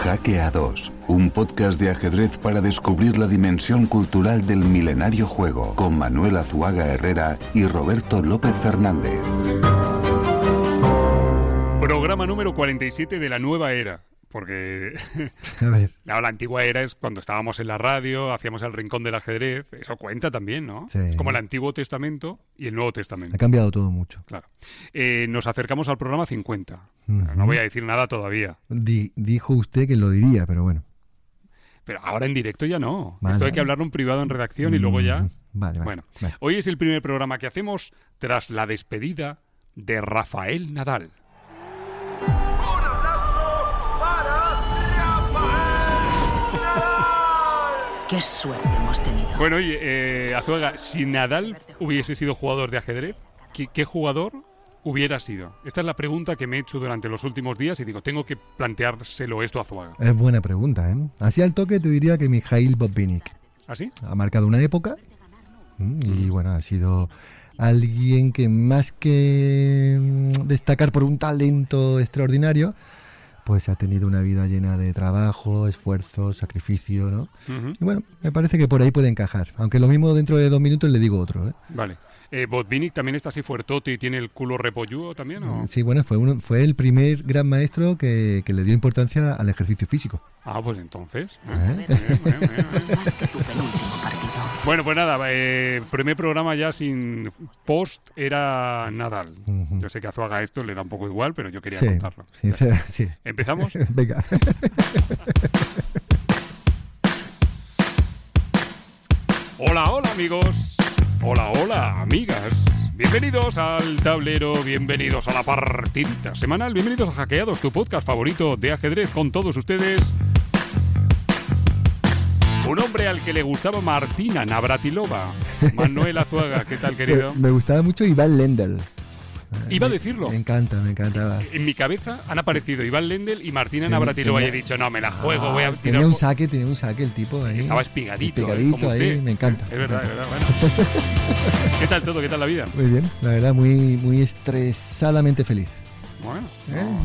Hackeados, un podcast de ajedrez para descubrir la dimensión cultural del milenario juego, con Manuel Azuaga Herrera y Roberto López Fernández. Programa número 47 de la nueva era. Porque a ver. La antigua era es cuando estábamos en la radio, hacíamos el rincón del ajedrez. Eso cuenta también, ¿no? Sí. Es como el Antiguo Testamento y el Nuevo Testamento. Ha cambiado todo mucho. Claro. Nos acercamos al programa 50. No voy a decir nada todavía. Dijo usted que lo diría, pero bueno. Pero ahora en directo ya no. Vale. Esto hay que hablarlo en privado en redacción y luego ya... Vale. Bueno, hoy es el primer programa que hacemos tras la despedida de Rafael Nadal. ¡Qué suerte hemos tenido! Bueno, oye, Azuaga, si Nadal hubiese sido jugador de ajedrez, ¿qué jugador hubiera sido? Esta es la pregunta que me he hecho durante los últimos días y digo, tengo que planteárselo esto a Azuaga. Es buena pregunta, ¿eh? Así al toque te diría que Mikhail Botvinnik. ¿Ah, sí? Ha marcado una época y bueno, ha sido alguien que más que destacar por un talento extraordinario, pues ha tenido una vida llena de trabajo, esfuerzo, sacrificio, ¿no? Y bueno, me parece que por ahí puede encajar. Aunque lo mismo dentro de 2 minutos le digo otro, ¿eh? Vale. ¿Botvinnik también está así fuertote y tiene el culo repolludo también, o...? Sí, bueno, fue el primer gran maestro que le dio importancia al ejercicio físico. Ah, pues entonces... Es más que tu penúltimo partido. Bueno, pues nada, primer programa ya sin post era Nadal. Yo sé que a Azuaga esto le da un poco igual, pero yo quería contarlo. Sí. ¿Empezamos? Venga. Hola, hola amigos. Hola, hola amigas. Bienvenidos al tablero, bienvenidos a la partidita semanal, bienvenidos a Hackeados, tu podcast favorito de ajedrez, con todos ustedes. Un hombre al que le gustaba Martina Navratilova, Manuel Azuaga. ¿Qué tal, querido? Me gustaba mucho Iván Lendl. Iba a decirlo. Me encantaba. En mi cabeza han aparecido Iván Lendl y Martina Navratilova y he dicho, no, me la juego, voy a tirar... Tenía un saque el tipo ahí. Estaba espigadito como ahí, usted. me encanta. Es verdad, bueno. ¿Qué tal todo? ¿Qué tal la vida? Muy bien, la verdad, muy estresadamente feliz. Bueno,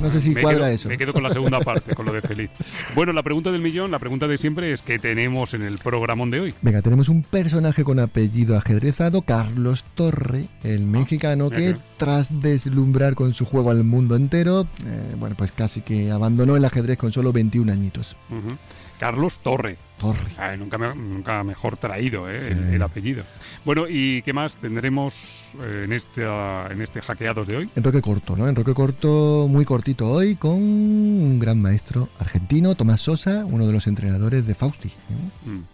no sé si cuadra eso. Me quedo con la segunda parte, con lo de feliz. Bueno, la pregunta del millón, la pregunta de siempre es ¿qué tenemos en el programón de hoy? Venga, tenemos un personaje con apellido ajedrezado, Carlos Torre, el mexicano que tras deslumbrar con su juego al mundo entero, bueno, pues casi que abandonó el ajedrez con solo 21 añitos. Carlos Torre. Torre. Nunca mejor traído, sí. el apellido. Bueno, ¿y qué más tendremos en este Hackeados de hoy? Enroque corto, ¿no? Enroque corto, muy cortito hoy, con un gran maestro argentino, Tomás Sosa, uno de los entrenadores de Fausti.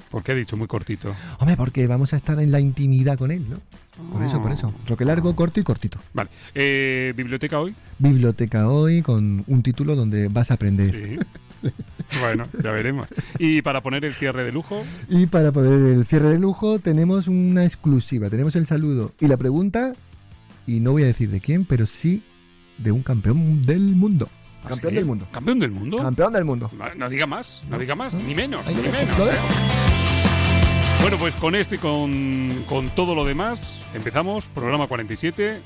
¿Por qué ha dicho muy cortito? Hombre, porque vamos a estar en la intimidad con él, ¿no? Por eso. Enroque largo, corto y cortito. Vale. ¿Biblioteca hoy? Biblioteca hoy, con un título donde vas a aprender. Sí. Bueno, ya veremos. ¿Y para poner el cierre de lujo? Y para poner el cierre de lujo tenemos una exclusiva. Tenemos el saludo y la pregunta, y no voy a decir de quién, pero sí de un campeón del mundo. Campeón del mundo. ¿Campeón del mundo? Campeón del mundo. No diga más, ni menos, Ahí ni menos. Bueno, pues con esto y con todo lo demás, empezamos, programa 47.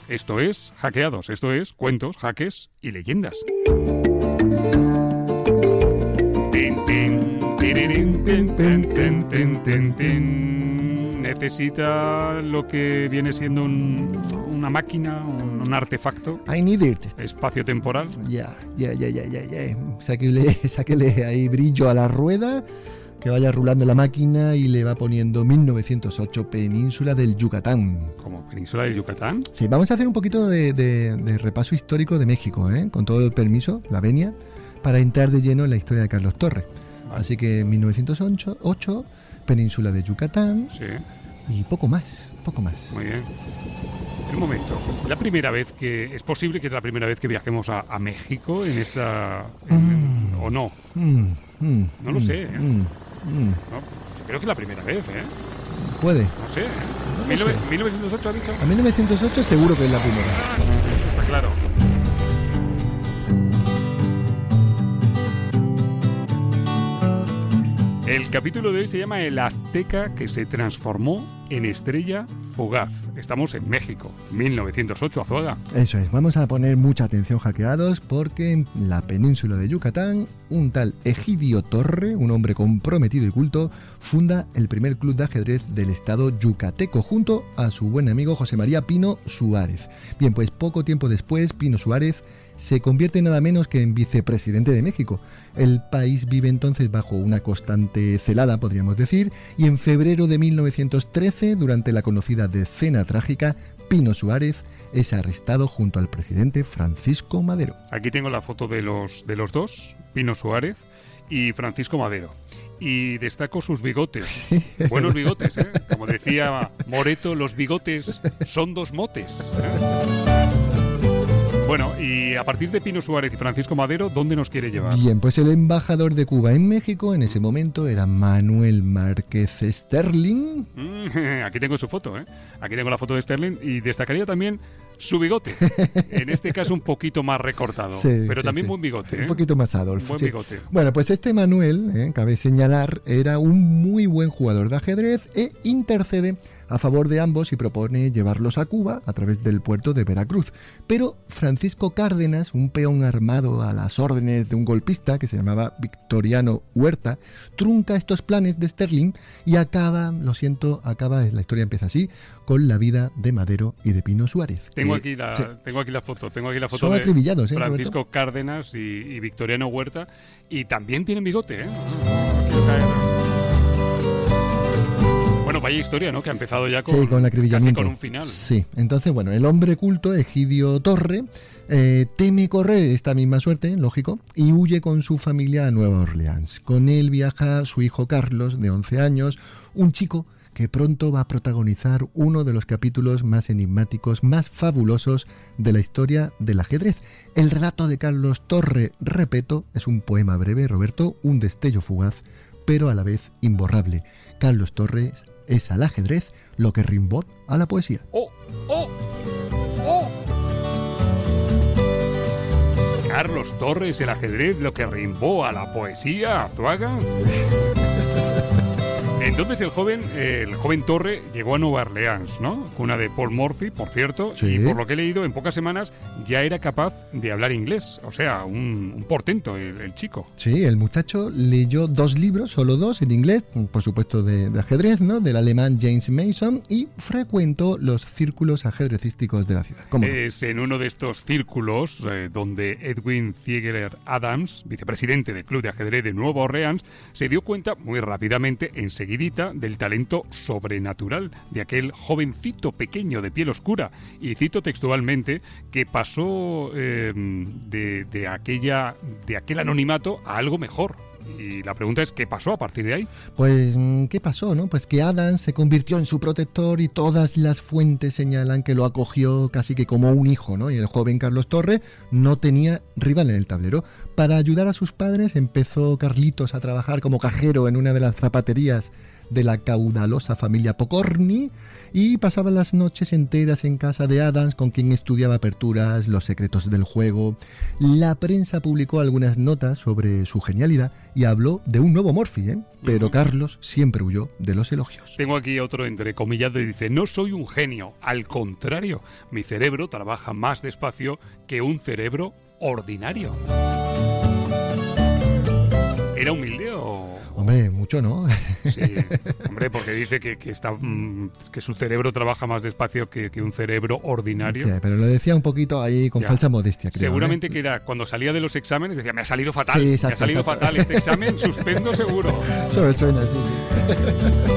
Esto es Hackeados, esto es cuentos, jaques y leyendas. Necesita lo que viene siendo una máquina, un artefacto. I need it. Espacio temporal. Ya. Sáquele ahí brillo a la rueda, que vaya rulando la máquina y le va poniendo 1908, Península del Yucatán. ¿Como Península del Yucatán? Sí, vamos a hacer un poquito de repaso histórico de México, con todo el permiso, la venia, para entrar de lleno en la historia de Carlos Torre. Así que 1908, Península de Yucatán, sí. Y poco más. Muy bien. Un momento, ¿la primera vez es posible que es la primera vez que viajemos a México en esta... o no? No lo sé, No, yo creo que es la primera vez, Puede. No sé, No sé. 1908 ha dicho. A 1908 seguro que es la primera. Está claro. El capítulo de hoy se llama El azteca que se transformó en estrella fugaz. Estamos en México, 1908, Azuaga. Eso es, vamos a poner mucha atención, hackeados, porque en la península de Yucatán un tal Egidio Torre, un hombre comprometido y culto, funda el primer club de ajedrez del estado yucateco junto a su buen amigo José María Pino Suárez. Bien, pues poco tiempo después, Pino Suárez se convierte nada menos que en vicepresidente de México. El país vive entonces bajo una constante celada, podríamos decir, y en febrero de 1913, durante la conocida Decena Trágica, Pino Suárez es arrestado junto al presidente Francisco Madero. Aquí tengo la foto de los dos, Pino Suárez y Francisco Madero. Y destaco sus bigotes. Buenos bigotes, ¿eh? Como decía Moreto, los bigotes son dos motes, ¿eh? Bueno, y a partir de Pino Suárez y Francisco Madero, ¿dónde nos quiere llevar? Bien, pues el embajador de Cuba en México en ese momento era Manuel Márquez Sterling. Aquí tengo su foto, ¿eh? Aquí tengo la foto de Sterling y destacaría también su bigote. En este caso un poquito más recortado, sí, pero sí, también sí. buen bigote, ¿eh? Un poquito más Adolfo. Buen sí. bigote. Bueno, pues este Manuel, cabe señalar, era un muy buen jugador de ajedrez e intercede a favor de ambos y propone llevarlos a Cuba a través del puerto de Veracruz. Pero Francisco Cárdenas, un peón armado a las órdenes de un golpista que se llamaba Victoriano Huerta, trunca estos planes de Sterling y acaba, la historia empieza así, con la vida de Madero y de Pino Suárez. Tengo aquí la foto Son de acribillados, Francisco Roberto? Cárdenas y Victoriano Huerta, y también tienen bigote, ¿eh? No quiero caer. Bueno, vaya historia, ¿no? Que ha empezado ya con el acribillamiento. casi con un final. Sí, entonces, bueno, el hombre culto, Egidio Torre, teme correr esta misma suerte, lógico, y huye con su familia a Nueva Orleans. Con él viaja su hijo Carlos, de 11 años, un chico que pronto va a protagonizar uno de los capítulos más enigmáticos, más fabulosos de la historia del ajedrez. El relato de Carlos Torre, repito, es un poema breve, Roberto, un destello fugaz, pero a la vez imborrable. Carlos Torres es al ajedrez lo que Rimbaud a la poesía. ¡Oh! ¡Oh! ¡Oh! Carlos Torres, el ajedrez, lo que Rimbaud a la poesía, Azuaga. Entonces el joven Torre llegó a Nueva Orleans, ¿no? Cuna de Paul Morphy, por cierto, Sí. y por lo que he leído, en pocas semanas ya era capaz de hablar inglés. O sea, un portento el chico. Sí, el muchacho leyó 2 libros, solo 2 en inglés, por supuesto de ajedrez, ¿no? Del alemán James Mason, y frecuentó los círculos ajedrecísticos de la ciudad. ¿Cómo no? Es en uno de estos círculos donde Edwin Ziegler Adams, vicepresidente del Club de Ajedrez de Nueva Orleans, se dio cuenta muy rápidamente, enseguidita, del talento sobrenatural de aquel jovencito pequeño de piel oscura. Y cito textualmente que pasó de aquel anonimato a algo mejor. Y la pregunta es, ¿qué pasó a partir de ahí? Pues, ¿qué pasó, no? Pues que Adams se convirtió en su protector y todas las fuentes señalan que lo acogió casi que como un hijo, ¿no? Y el joven Carlos Torre no tenía rival en el tablero. Para ayudar a sus padres empezó Carlitos a trabajar como cajero en una de las zapaterías de la caudalosa familia Pocorni y pasaba las noches enteras en casa de Adams, con quien estudiaba aperturas, los secretos del juego. La prensa publicó algunas notas sobre su genialidad y habló de un nuevo Morphy, pero Carlos siempre huyó de los elogios. Tengo aquí otro entrecomillado y dice: no soy un genio, al contrario, mi cerebro trabaja más despacio que un cerebro ordinario. ¿Era humilde o...? Hombre, mucho no. Sí, hombre, porque dice que su cerebro trabaja más despacio que un cerebro ordinario. Sí, pero lo decía un poquito ahí con Ya. falsa modestia, creo. Seguramente que era cuando salía de los exámenes, decía: me ha salido fatal, Sí, me exacto, ha salido exacto. fatal este examen, suspendo seguro. Eso me suena, sí.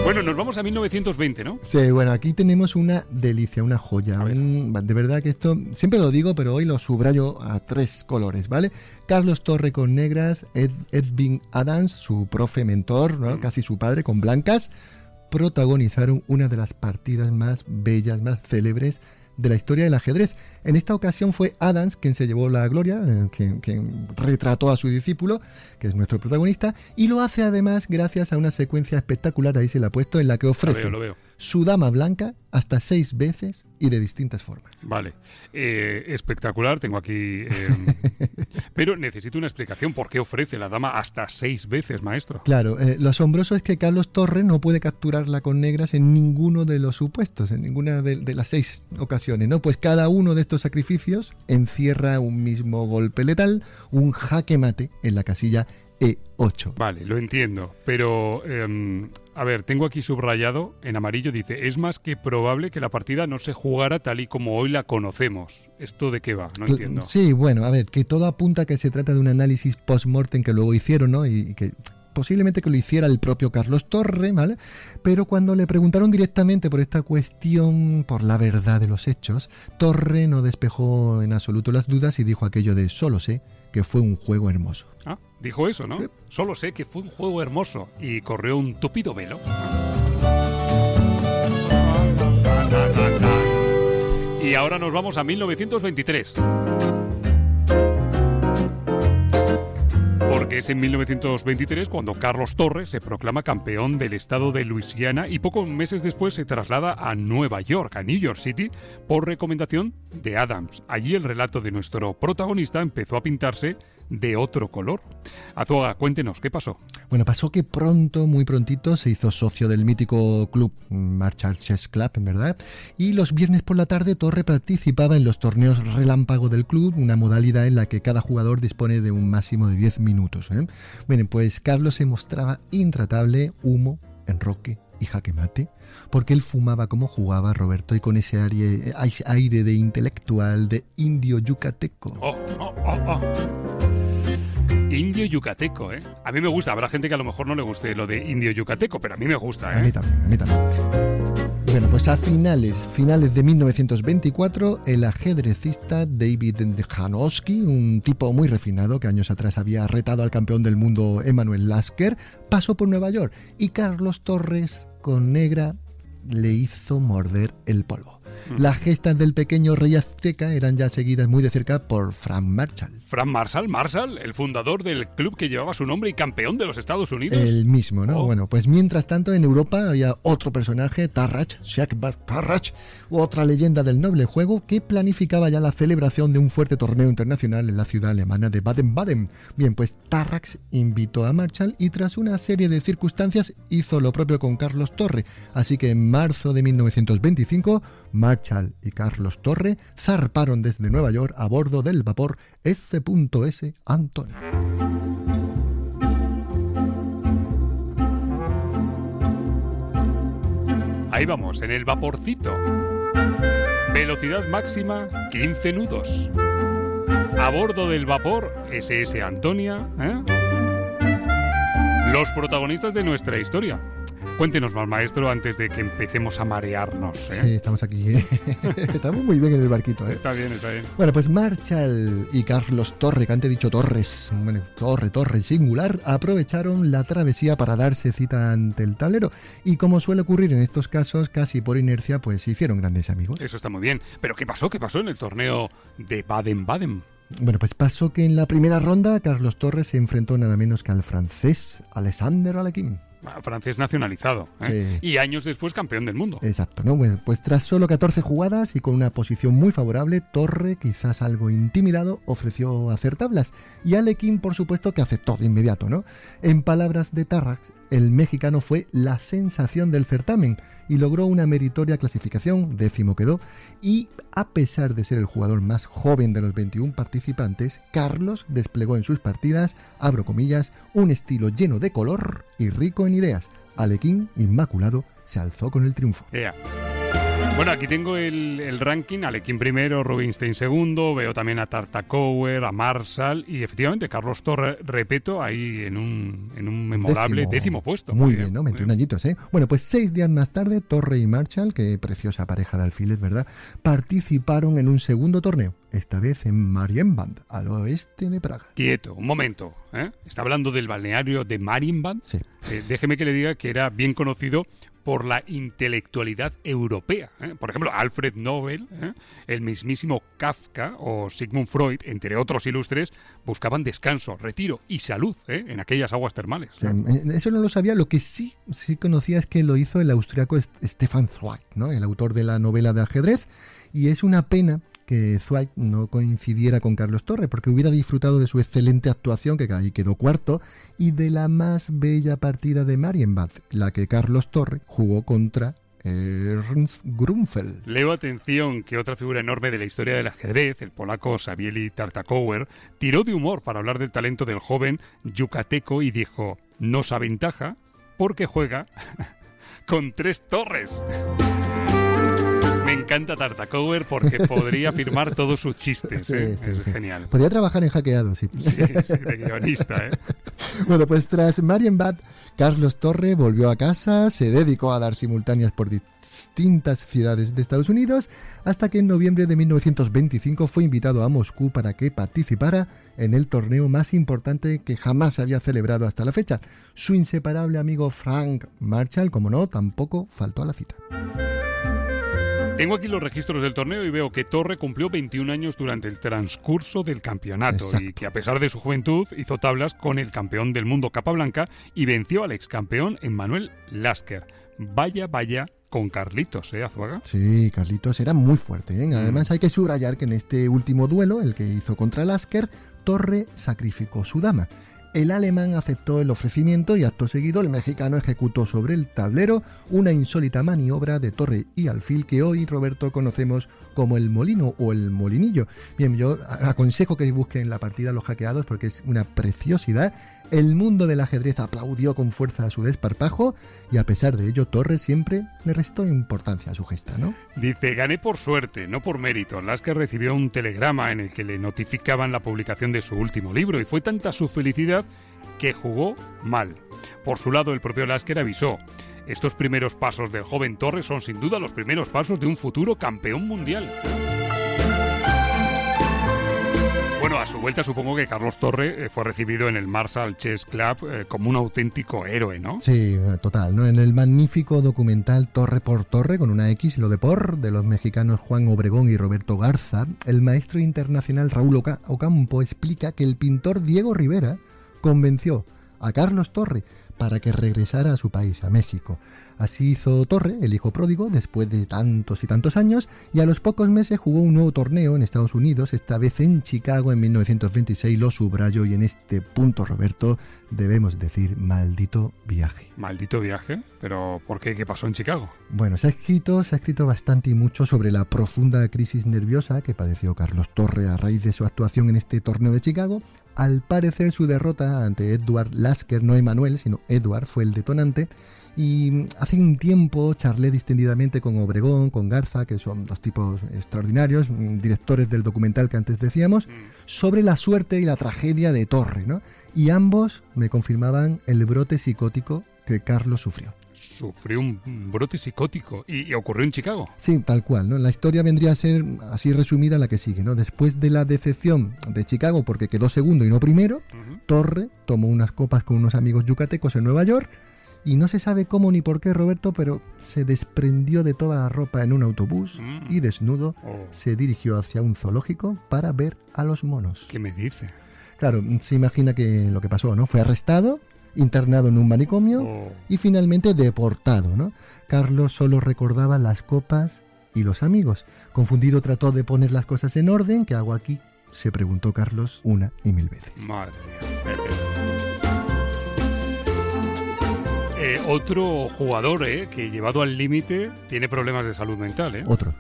Bueno, nos vamos a 1920, ¿no? Sí, bueno, aquí tenemos una delicia, una joya. A ver. De verdad que esto, siempre lo digo, pero hoy lo subrayo a 3 colores, ¿vale? Carlos Torre con negras, Edwin Adams, su profe mentor, ¿no? Casi su padre, con blancas, protagonizaron una de las partidas más bellas, más célebres de la historia del ajedrez. En esta ocasión fue Adams quien se llevó la gloria, quien retrató a su discípulo, que es nuestro protagonista, y lo hace además gracias a una secuencia espectacular, ahí se la ha puesto, en la que ofrece Lo veo. su dama blanca hasta 6 veces y de distintas formas. Vale. Espectacular, tengo aquí... pero necesito una explicación. ¿Por qué ofrece la dama hasta 6 veces, maestro? Claro, lo asombroso es que Carlos Torre no puede capturarla con negras en ninguno de los supuestos, en ninguna de las 6 ocasiones, ¿no? Pues cada uno de estos sacrificios encierra un mismo golpe letal, un jaque mate en la casilla E8. Vale, lo entiendo, pero a ver, tengo aquí subrayado en amarillo, dice, es más que probable que la partida no se jugara tal y como hoy la conocemos. ¿Esto de qué va? No entiendo. Sí, bueno, a ver, que todo apunta a que se trata de un análisis post-mortem que luego hicieron, ¿no? Y que posiblemente que lo hiciera el propio Carlos Torre, ¿vale? Pero cuando le preguntaron directamente por esta cuestión, por la verdad de los hechos, Torre no despejó en absoluto las dudas y dijo aquello de solo sé que fue un juego hermoso. Ah, dijo eso, ¿no? Sí. Solo sé que fue un juego hermoso y corrió un tupido velo. Y ahora nos vamos a 1923. Porque es en 1923 cuando Carlos Torre se proclama campeón del estado de Luisiana y pocos meses después se traslada a Nueva York, a New York City, por recomendación de Adams. Allí el relato de nuestro protagonista empezó a pintarse de otro color. Azuaga, cuéntenos, ¿qué pasó? Bueno, pasó que pronto, muy prontito, se hizo socio del mítico club Marshall Chess Club, en verdad, y los viernes por la tarde Torre participaba en los torneos relámpago del club, una modalidad en la que cada jugador dispone de un máximo de 10 minutos. Bueno, pues Carlos se mostraba intratable, humo, enroque y jaque mate, porque él fumaba como jugaba, Roberto, y con ese aire de intelectual, de indio yucateco. Indio yucateco, ¿eh? A mí me gusta, habrá gente que a lo mejor no le guste lo de indio yucateco, pero a mí me gusta, ¿eh? A mí también. Bueno, pues a finales de 1924, el ajedrecista David Janowski, un tipo muy refinado que años atrás había retado al campeón del mundo Emanuel Lasker, pasó por Nueva York y Carlos Torres, con negra, le hizo morder el polvo. Las gestas del pequeño rey azteca eran ya seguidas muy de cerca por Frank Marshall. Frank Marshall, el fundador del club que llevaba su nombre y campeón de los Estados Unidos. El mismo, ¿no? Bueno, pues mientras tanto en Europa había otro personaje, Shakbar Tarrach, otra leyenda del noble juego que planificaba ya la celebración de un fuerte torneo internacional en la ciudad alemana de Baden-Baden. Bien, pues Tarrach invitó a Marshall y tras una serie de circunstancias hizo lo propio con Carlos Torre. Así que en marzo de 1925, Marshall y Carlos Torre zarparon desde Nueva York a bordo del vapor S.S. Antonio. Ahí vamos, en el vaporcito. Velocidad máxima, 15 nudos. A bordo del vapor S.S. Antonia, los protagonistas de nuestra historia. Cuéntenos más, maestro, antes de que empecemos a marearnos. Sí, estamos aquí. Estamos muy bien en el barquito. Está bien. Bueno, pues Marshall y Carlos Torre, que antes he dicho Torres, Torre singular, aprovecharon la travesía para darse cita ante el tablero. Y como suele ocurrir en estos casos, casi por inercia, pues se hicieron grandes amigos. Eso está muy bien. ¿Pero qué pasó? ¿Qué pasó en el torneo de Baden-Baden? Bueno, pues pasó que en la primera ronda Carlos Torres se enfrentó nada menos que al francés Alexander Alekhine. Francés nacionalizado, ¿eh? Sí. Y años después campeón del mundo. Exacto, ¿no? Bueno, pues tras solo 14 jugadas y con una posición muy favorable, Torre, quizás algo intimidado, ofreció hacer tablas. Y Alekhine, por supuesto, que aceptó de inmediato, ¿no? En palabras de Tarrach, el mexicano fue la sensación del certamen y logró una meritoria clasificación, 10º quedó, y a pesar de ser el jugador más joven de los 21 participantes, Carlos desplegó en sus partidas, abro comillas, un estilo lleno de color y rico en ideas. Alekhine, inmaculado, se alzó con el triunfo. Yeah. Bueno, aquí tengo el ranking, Alekhine primero, Rubinstein segundo, veo también a Tartakower, a Marshall y efectivamente Carlos Torre, repito, ahí en un memorable décimo puesto. Muy bien, ¿no? 21 añitos, ¿eh? Bueno, pues 6 días más tarde, Torre y Marshall, qué preciosa pareja de alfiles, ¿verdad?, participaron en un segundo torneo, esta vez en Marienbad, al oeste de Praga. Quieto, un momento, ¿eh? ¿Está hablando del balneario de Marienbad? Sí. Déjeme que le diga que era bien conocido por la intelectualidad europea. Por ejemplo, Alfred Nobel, el mismísimo Kafka o Sigmund Freud, entre otros ilustres, buscaban descanso, retiro y salud en aquellas aguas termales. Eso no lo sabía. Lo que sí conocía es que lo hizo el austriaco Stefan Zweig, ¿no?, el autor de la novela de ajedrez, y es una pena que Zweig no coincidiera con Carlos Torre, porque hubiera disfrutado de su excelente actuación, que ahí quedó cuarto, y de la más bella partida de Marienbad, la que Carlos Torre jugó contra Ernst Grünfeld. Leo, atención, que otra figura enorme de la historia del ajedrez, el polaco Savieli Tartakower, tiró de humor para hablar del talento del joven yucateco y dijo: nos aventaja porque juega con 3 torres. Me encanta Tartakower porque podría firmar todos sus chistes. Es genial. Podría trabajar en Hackeado, sí. Sí, de guionista, ¿eh? Bueno, pues tras Marienbad, Carlos Torre volvió a casa, se dedicó a dar simultáneas por distintas ciudades de Estados Unidos, hasta que en noviembre de 1925 fue invitado a Moscú para que participara en el torneo más importante que jamás se había celebrado hasta la fecha. Su inseparable amigo Frank Marshall, como no, tampoco faltó a la cita. Tengo aquí los registros del torneo y veo que Torre cumplió 21 años durante el transcurso del campeonato. Exacto. Y que a pesar de su juventud hizo tablas con el campeón del mundo Capablanca y venció al excampeón Emmanuel Lasker. Vaya con Carlitos, Azuaga. Sí, Carlitos era muy fuerte, ¿eh? Además hay que subrayar que en este último duelo, el que hizo contra Lasker, Torre sacrificó su dama. El alemán aceptó el ofrecimiento y acto seguido el mexicano ejecutó sobre el tablero una insólita maniobra de torre y alfil que hoy, Roberto, conocemos como el molino o el molinillo. Bien, yo aconsejo que busquen la partida Los Hackeados porque es una preciosidad. El mundo del ajedrez aplaudió con fuerza a su desparpajo y a pesar de ello Torres siempre le restó importancia a su gesta, ¿no? Dice: gané por suerte, no por mérito. Lasker recibió un telegrama en el que le notificaban la publicación de su último libro y fue tanta su felicidad que jugó mal. Por su lado, el propio Lasker avisó: estos primeros pasos del joven Torres son sin duda los primeros pasos de un futuro campeón mundial. Bueno, a su vuelta supongo que Carlos Torre fue recibido en el Marshall Chess Club como un auténtico héroe, ¿no? Sí, total, ¿no? En el magnífico documental Torre por Torre, con una X, lo de por, de los mexicanos Juan Obregón y Roberto Garza, el maestro internacional Raúl Ocampo explica que el pintor Diego Rivera convenció a Carlos Torre para que regresara a su país, a México. Así hizo Torre, el hijo pródigo, después de tantos y tantos años, y a los pocos meses jugó un nuevo torneo en Estados Unidos, esta vez en Chicago en 1926, lo subrayo, y en este punto, Roberto, debemos decir maldito viaje. ¿Maldito viaje? ¿Pero por qué? ¿Qué pasó en Chicago? Bueno, se ha escrito bastante y mucho sobre la profunda crisis nerviosa que padeció Carlos Torre a raíz de su actuación en este torneo de Chicago. Al parecer su derrota ante Edward Lasker, no Emmanuel, sino Edward, fue el detonante. Y hace un tiempo charlé distendidamente con Obregón, con Garza, que son dos tipos extraordinarios, directores del documental que antes decíamos, sobre la suerte y la tragedia de Torre, ¿no? Y ambos me confirmaban el brote psicótico que Carlos sufrió. Sufrió un brote psicótico y ocurrió en Chicago. Sí, tal cual, ¿no? La historia vendría a ser así resumida la que sigue, ¿no? Después de la decepción de Chicago porque quedó segundo y no primero, Torre tomó unas copas con unos amigos yucatecos en Nueva York y no se sabe cómo ni por qué, Roberto, pero se desprendió de toda la ropa en un autobús y desnudo se dirigió hacia un zoológico para ver a los monos. ¿Qué me dice? Claro, se imagina que lo que pasó, ¿no? Fue arrestado, internado en un manicomio y finalmente deportado, ¿no? Carlos solo recordaba las copas y los amigos. Confundido trató de poner las cosas en orden. ¿Qué hago aquí?, se preguntó Carlos una y mil veces. Madre mía. Otro jugador que llevado al límite tiene problemas de salud mental. Otro.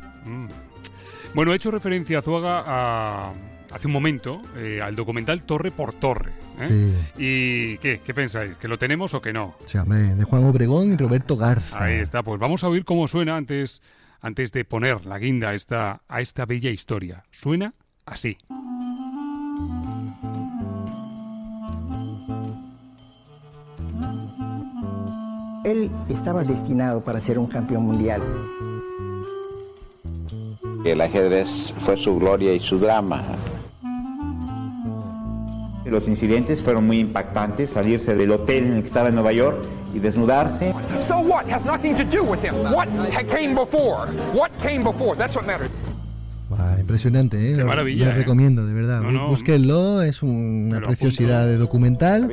Bueno, he hecho referencia, Azuaga, hace un momento al documental Torre por Torre. Sí. ¿Y qué pensáis? ¿Que lo tenemos o que no? Sí, hombre, de Juan Obregón y Roberto Garza. Ahí está, pues vamos a oír cómo suena antes de poner la guinda a esta bella historia. Suena así. Él estaba destinado para ser un campeón mundial. El ajedrez fue su gloria y su drama. Los incidentes fueron muy impactantes, salirse del hotel en el que estaba en Nueva York y desnudarse. So what? Has nothing to do with him. What came before? What came before? That's what matters. Impresionante, ¿eh? Qué maravilla. Lo recomiendo, de verdad. Búsquenlo, es una preciosidad de documental.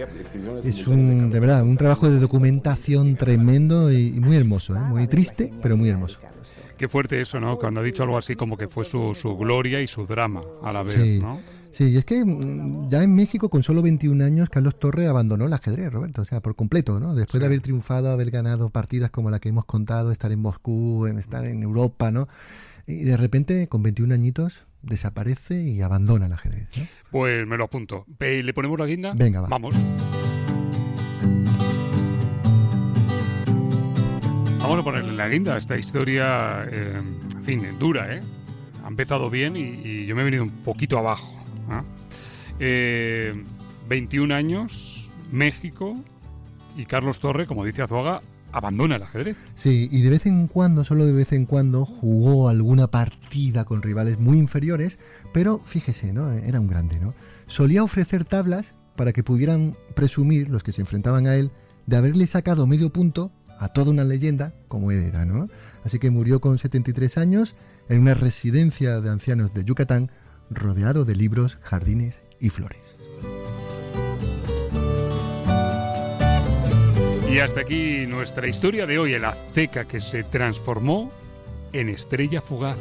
Es de verdad, un trabajo de documentación tremendo y muy hermoso, ¿eh? Muy triste, pero muy hermoso. Qué fuerte eso, ¿no? Cuando ha dicho algo así como que fue su gloria y su drama a la vez, sí, ¿no? Sí, y es que ya en México, con solo 21 años, Carlos Torre abandonó el ajedrez, Roberto, o sea, por completo, ¿no? Después de haber triunfado, haber ganado partidas como la que hemos contado, estar en Moscú, estar en Europa, ¿no? Y de repente, con 21 añitos, desaparece y abandona el ajedrez, ¿no? Pues me lo apunto. ¿Le ponemos la guinda? Venga, va. Vamos. Vamos a ponerle la guinda a esta historia, en fin, dura, ¿eh? Ha empezado bien y yo me he venido un poquito abajo, ¿eh? 21 años, México, y Carlos Torre, como dice Azuaga, abandona el ajedrez. Sí, y de vez en cuando, solo de vez en cuando, jugó alguna partida con rivales muy inferiores, pero fíjese, ¿no? Era un grande, ¿no? Solía ofrecer tablas para que pudieran presumir, los que se enfrentaban a él, de haberle sacado medio punto a toda una leyenda como él era, ¿no? Así que murió con 73 años en una residencia de ancianos de Yucatán, rodeado de libros, jardines y flores. Y hasta aquí nuestra historia de hoy, el azteca que se transformó en estrella fugaz.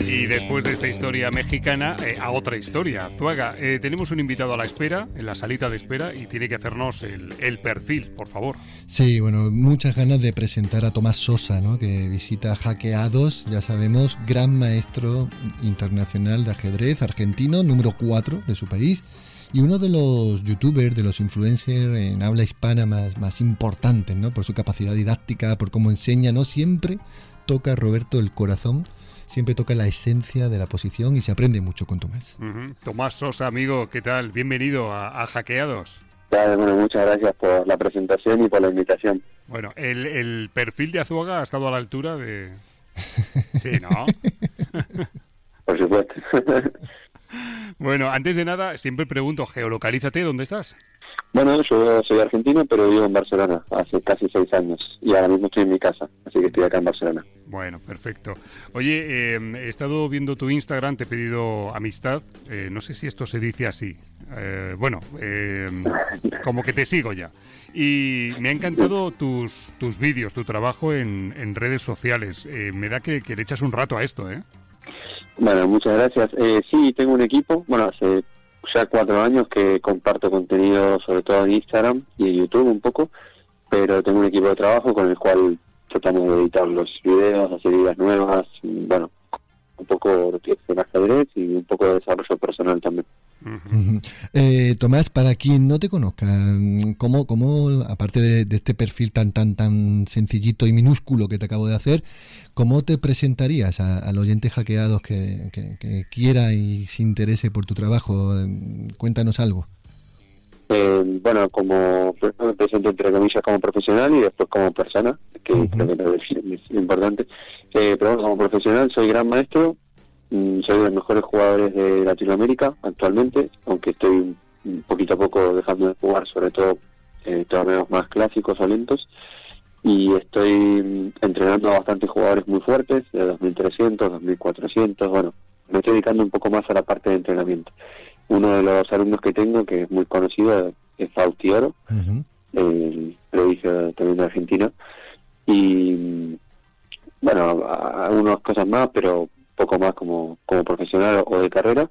Y después de esta historia mexicana, a otra historia. Azuaga, tenemos un invitado a la espera, en la salita de espera, y tiene que hacernos el perfil, por favor. Sí, bueno, muchas ganas de presentar a Tomás Sosa, ¿no? Que visita Hackeados, ya sabemos, gran maestro internacional de ajedrez, argentino, número 4 de su país, y uno de los youtubers, de los influencers en habla hispana más importantes, ¿no? Por su capacidad didáctica, por cómo enseña, ¿no? Siempre toca, Roberto, el corazón. Siempre toca la esencia de la posición y se aprende mucho con Tomás. Tomás Sosa, amigo, ¿qué tal? Bienvenido a Hackeados. Bueno, muchas gracias por la presentación y por la invitación. Bueno, el perfil de Azuaga ha estado a la altura de... Sí, ¿no? Por supuesto. Bueno, antes de nada, siempre pregunto, geolocalízate, ¿dónde estás? Bueno, yo soy argentino, pero vivo en Barcelona hace casi 6 años y ahora mismo estoy en mi casa, así que estoy acá en Barcelona. Bueno, perfecto. Oye, he estado viendo tu Instagram, te he pedido amistad, no sé si esto se dice así, como que te sigo ya. Y me ha encantado tus vídeos, tu trabajo en redes sociales. Me da que le echas un rato a esto, ¿eh? Bueno, muchas gracias. Sí, tengo un equipo, bueno, hace ya 4 años que comparto contenido sobre todo en Instagram y en YouTube un poco, pero tengo un equipo de trabajo con el cual tratamos de editar los videos, hacer ideas nuevas, bueno, un poco de ajedrez y un poco de desarrollo personal también. Tomás, para quien no te conozca, ¿cómo aparte de este perfil tan sencillito y minúsculo que te acabo de hacer, cómo te presentarías al oyente Hackeados que quiera y se interese por tu trabajo? Cuéntanos algo. Bueno, me presento entre comillas como profesional y después como persona, que creo que es importante. Pero bueno, como profesional soy gran maestro. Soy de los mejores jugadores de Latinoamérica actualmente, aunque estoy poquito a poco dejando de jugar, sobre todo torneos más clásicos o lentos, y estoy entrenando a bastantes jugadores muy fuertes, de 2300, 2400, bueno, me estoy dedicando un poco más a la parte de entrenamiento. Uno de los alumnos que tengo, que es muy conocido, es Fausti Oro, prodigio también de Argentina, y bueno, algunas cosas más, pero poco más como profesional o de carrera.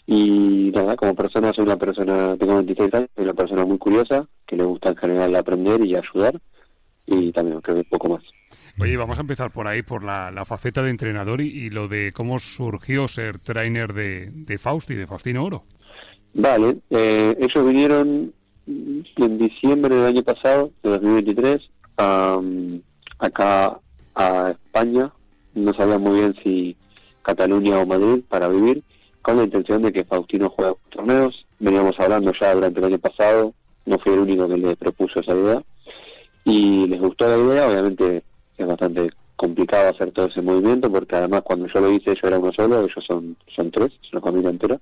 Y nada, como persona soy tengo 26 años, soy una persona muy curiosa, que le gusta en general aprender y ayudar, y también creo que poco más. Oye, vamos a empezar por ahí, por la faceta de entrenador y lo de cómo surgió ser trainer de Fausti, de Faustino Oro. Vale, ellos vinieron en diciembre del año pasado, de 2023, acá a España. No sabía muy bien si Cataluña o Madrid para vivir, con la intención de que Faustino juegue torneos. Veníamos hablando ya durante el año pasado, no fui el único que le propuso esa idea, y les gustó la idea. Obviamente es bastante complicado hacer todo ese movimiento, porque además cuando yo lo hice yo era uno solo, ellos son 3, es una familia entera,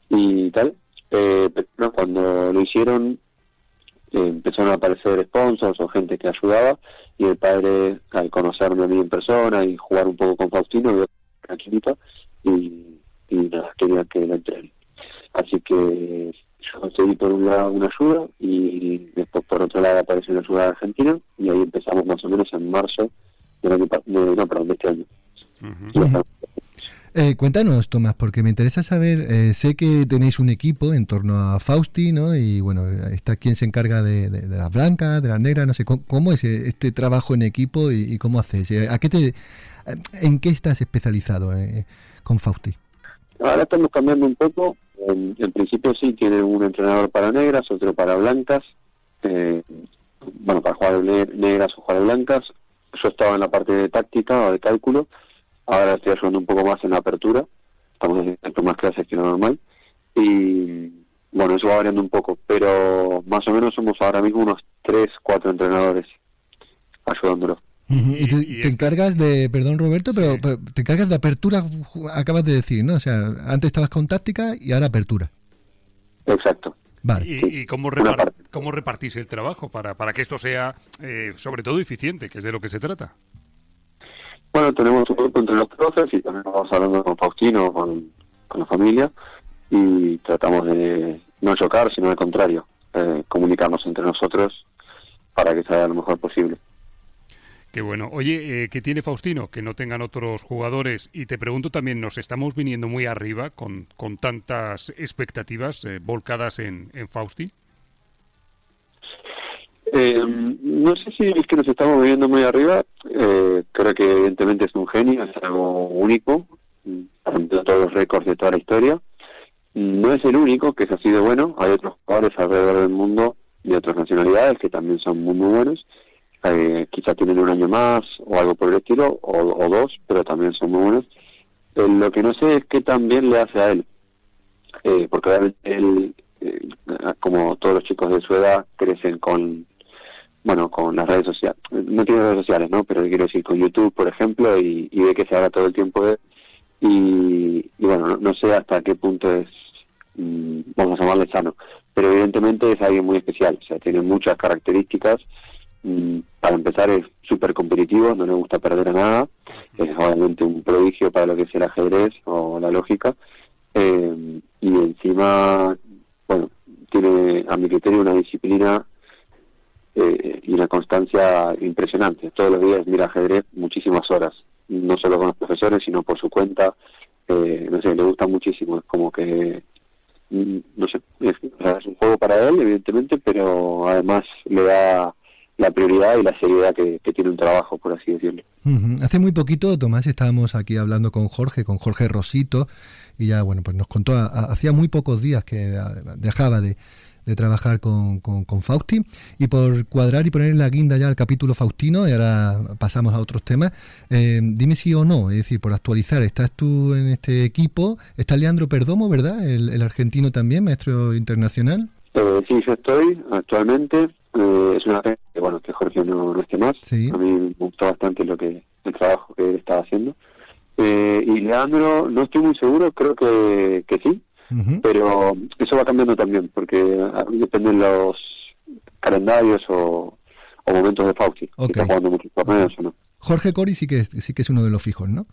y tal. Pero cuando lo hicieron, empezaron a aparecer sponsors o gente que ayudaba, y el padre, al conocerme a mí en persona y jugar un poco con Faustino, vio una chinita, y nada, quería que la entrene. Así que yo conseguí por un lado una ayuda y después por otro lado apareció una ayuda de Argentina y ahí empezamos más o menos en marzo de este año. Cuéntanos, Tomás, porque me interesa saber, sé que tenéis un equipo en torno a Fausti, ¿no? Y bueno, está quien se encarga de las blancas, de las negras, no sé, ¿cómo es este trabajo en equipo y cómo hacéis? ¿En qué estás especializado con Fausti? Ahora estamos cambiando un poco. En principio sí tiene un entrenador para negras, otro para blancas, para jugar negras o jugar blancas. Yo estaba en la parte de táctica o de cálculo. Ahora estoy ayudando un poco más en la apertura, estamos haciendo más clases que lo normal, y bueno, eso va variando un poco, pero más o menos somos ahora mismo unos 3-4 entrenadores ayudándolos. Y te encargas de, perdón Roberto, pero te encargas de apertura, acabas de decir, ¿no? O sea, antes estabas con táctica y ahora apertura. Exacto. Vale. ¿Y cómo repartís el trabajo para que esto sea, sobre todo, eficiente, que es de lo que se trata? Bueno, tenemos un grupo entre los profes y también vamos hablando con Faustino, con la familia, y tratamos de no chocar, sino al contrario, comunicarnos entre nosotros para que sea lo mejor posible. Qué bueno. Oye, ¿qué tiene Faustino? Que no tengan otros jugadores. Y te pregunto también, ¿nos estamos viniendo muy arriba con tantas expectativas volcadas en Fausti? No sé si es que nos estamos viviendo muy arriba. Creo que evidentemente es un genio, es algo único, rompió todos los récords de toda la historia. No es el único que es así de bueno, hay otros jugadores alrededor del mundo de otras nacionalidades que también son muy muy buenos, quizá tienen un año más o algo por el estilo, o dos, pero también son muy buenos. Lo que no sé es qué también le hace a él, porque realmente él, como todos los chicos de su edad, crecen con las redes sociales, no tiene redes sociales, ¿no? Pero quiero decir con YouTube, por ejemplo, y ve que se habla todo el tiempo de él, y bueno, no sé hasta qué punto es, vamos a llamarle sano, pero evidentemente es alguien muy especial, o sea, tiene muchas características. Para empezar es súper competitivo, no le gusta perder a nada, es obviamente un prodigio para lo que es el ajedrez o la lógica, y encima, bueno, tiene a mi criterio una disciplina y una constancia impresionante. Todos los días mira ajedrez muchísimas horas, no solo con los profesores, sino por su cuenta. No sé, le gusta muchísimo, es como que, no sé, es un juego para él, evidentemente, pero además le da la prioridad y la seriedad que tiene un trabajo, por así decirlo. Hace muy poquito, Tomás, estábamos aquí hablando con Jorge Rosito, y ya, bueno, pues nos contó, hacía muy pocos días que dejaba de trabajar con Fausti, y por cuadrar y poner en la guinda ya el capítulo Faustino, y ahora pasamos a otros temas, dime sí o no, es decir, por actualizar, ¿estás tú en este equipo? ¿Está Leandro Perdomo, verdad? El argentino también, maestro internacional. Sí, yo estoy actualmente. Es una pena que, bueno, que Jorge no esté más. Sí. A mí me gustó bastante el trabajo que él estaba haciendo. Y Leandro, no estoy muy seguro, creo que sí. Pero eso va cambiando también, porque dependen los calendarios o momentos de Fausti, si está jugando muchos torneos o no. Jorge Cori sí que es uno de los fijos, ¿no?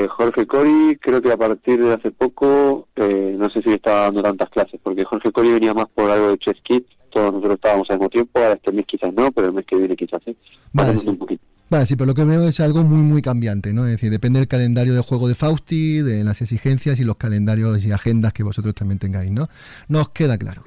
Jorge Cori, creo que a partir de hace poco, no sé si estaba dando tantas clases, porque Jorge Cori venía más por algo de Chess Kids, todos nosotros estábamos al mismo tiempo, ahora este mes quizás no, pero el mes que viene quizás sí. Vale, un poquito. Vale, sí, pero lo que veo es algo muy muy cambiante, ¿no? Es decir, depende del calendario de juego de Fausti, de las exigencias y los calendarios y agendas que vosotros también tengáis, ¿no? Nos queda claro.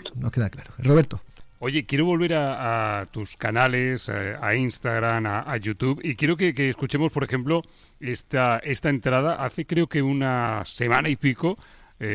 Roberto. Oye, quiero volver a tus canales, a Instagram, a YouTube, y quiero que escuchemos, por ejemplo, esta entrada. Hace creo que una semana y pico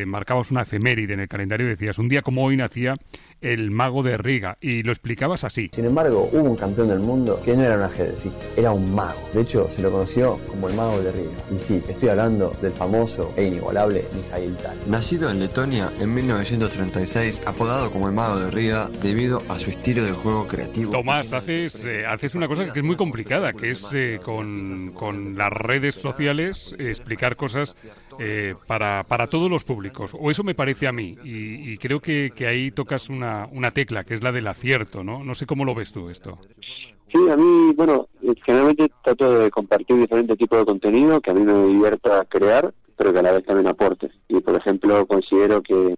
marcabas una efeméride en el calendario y decías, un día como hoy nacía el mago de Riga, y lo explicabas así. Sin embargo, hubo un campeón del mundo que no era un ajedrecista, era un mago. De hecho, se lo conoció como el mago de Riga. Y sí, estoy hablando del famoso e inigualable Mikhail Tal. Nacido en Letonia en 1936, apodado como el mago de Riga debido a su estilo de juego creativo. Tomás, haces una cosa que es muy complicada, que es con las redes sociales explicar cosas para todos los públicos, o eso me parece a mí, y creo que ahí tocas una tecla, que es la del acierto, ¿no? No sé cómo lo ves tú esto. Sí, a mí, bueno, generalmente trato de compartir diferentes tipos de contenido que a mí me divierta crear, pero que a la vez también aporte. Y, por ejemplo, considero que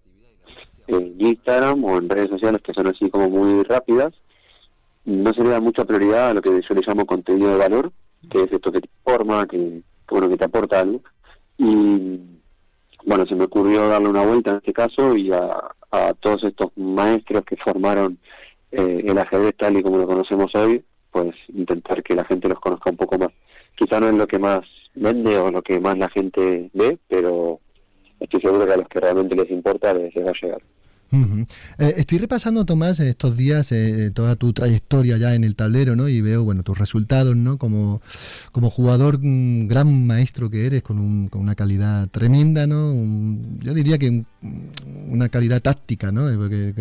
en Instagram o en redes sociales que son así como muy rápidas, no se le da mucha prioridad a lo que yo le llamo contenido de valor, que es esto que te informa, que te aporta algo. Y, bueno, se me ocurrió darle una vuelta en este caso y a todos estos maestros que formaron el ajedrez tal y como lo conocemos hoy, pues intentar que la gente los conozca un poco más. Quizá no es lo que más vende o lo que más la gente ve, pero estoy seguro que a los que realmente les importa les va a llegar. Uh-huh. Estoy repasando, Tomás, estos días toda tu trayectoria ya en el tablero, ¿no? Y veo, bueno, tus resultados, ¿no? Como jugador, gran maestro que eres, con una calidad tremenda, ¿no? Yo diría que una calidad táctica, ¿no? Porque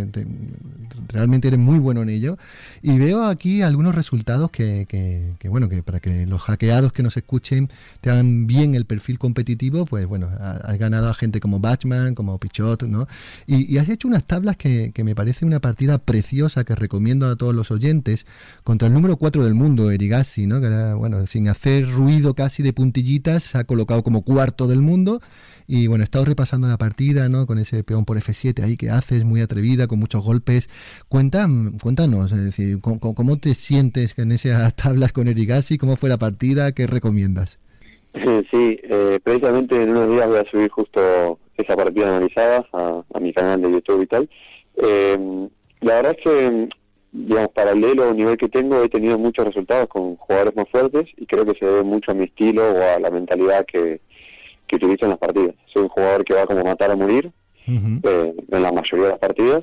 realmente eres muy bueno en ello. Y veo aquí algunos resultados que bueno, que para que los hackeados que nos escuchen te hagan bien el perfil competitivo, pues bueno, has ganado a gente como Bachmann, como Pichot, ¿no? Y has hecho unas tablas que me parece una partida preciosa que recomiendo a todos los oyentes contra el número 4 del mundo, Erigaisi, ¿no? Que era, bueno, sin hacer ruido casi de puntillitas, se ha colocado como cuarto del mundo. Y bueno, he estado repasando la partida, ¿no? Con ese peón por F7 ahí que haces, muy atrevida, con muchos golpes. Cuéntanos, es decir, ¿cómo te sientes en esas tablas con Erigaisi? ¿Cómo fue la partida? ¿Qué recomiendas? Sí, precisamente en unos días voy a subir justo esa partida analizada a mi canal de YouTube y tal. La verdad es que, digamos, paralelo al nivel que tengo, he tenido muchos resultados con jugadores más fuertes y creo que se debe mucho a mi estilo o a la mentalidad que utilizo en las partidas. Soy un jugador que va como matar a morir en la mayoría de las partidas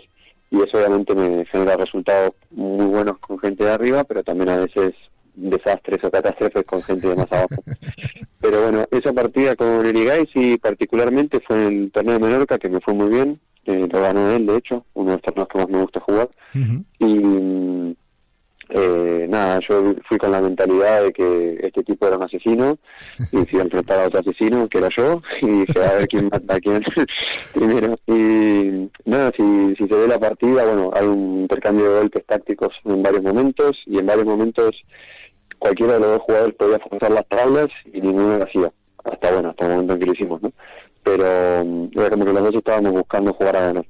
y eso obviamente me genera resultados muy buenos con gente de arriba, pero también a veces desastres o catástrofes con gente de más abajo. Pero bueno, esa partida con Erigaisi particularmente fue en el torneo de Menorca, que me fue muy bien, lo ganó él de hecho, uno de los torneos que más me gusta jugar. Y nada, yo fui con la mentalidad de que este tipo era un asesino y fui a enfrentar a otro asesino que era yo y dije a ver quién mata a quién primero. Y nada, si se ve la partida, bueno, hay un intercambio de golpes tácticos en varios momentos y en varios momentos cualquiera de los dos jugadores podía forzar las tablas y ninguno lo hacía, hasta el momento en que lo hicimos, ¿no? Pero era como que los dos estábamos buscando jugar a ganar,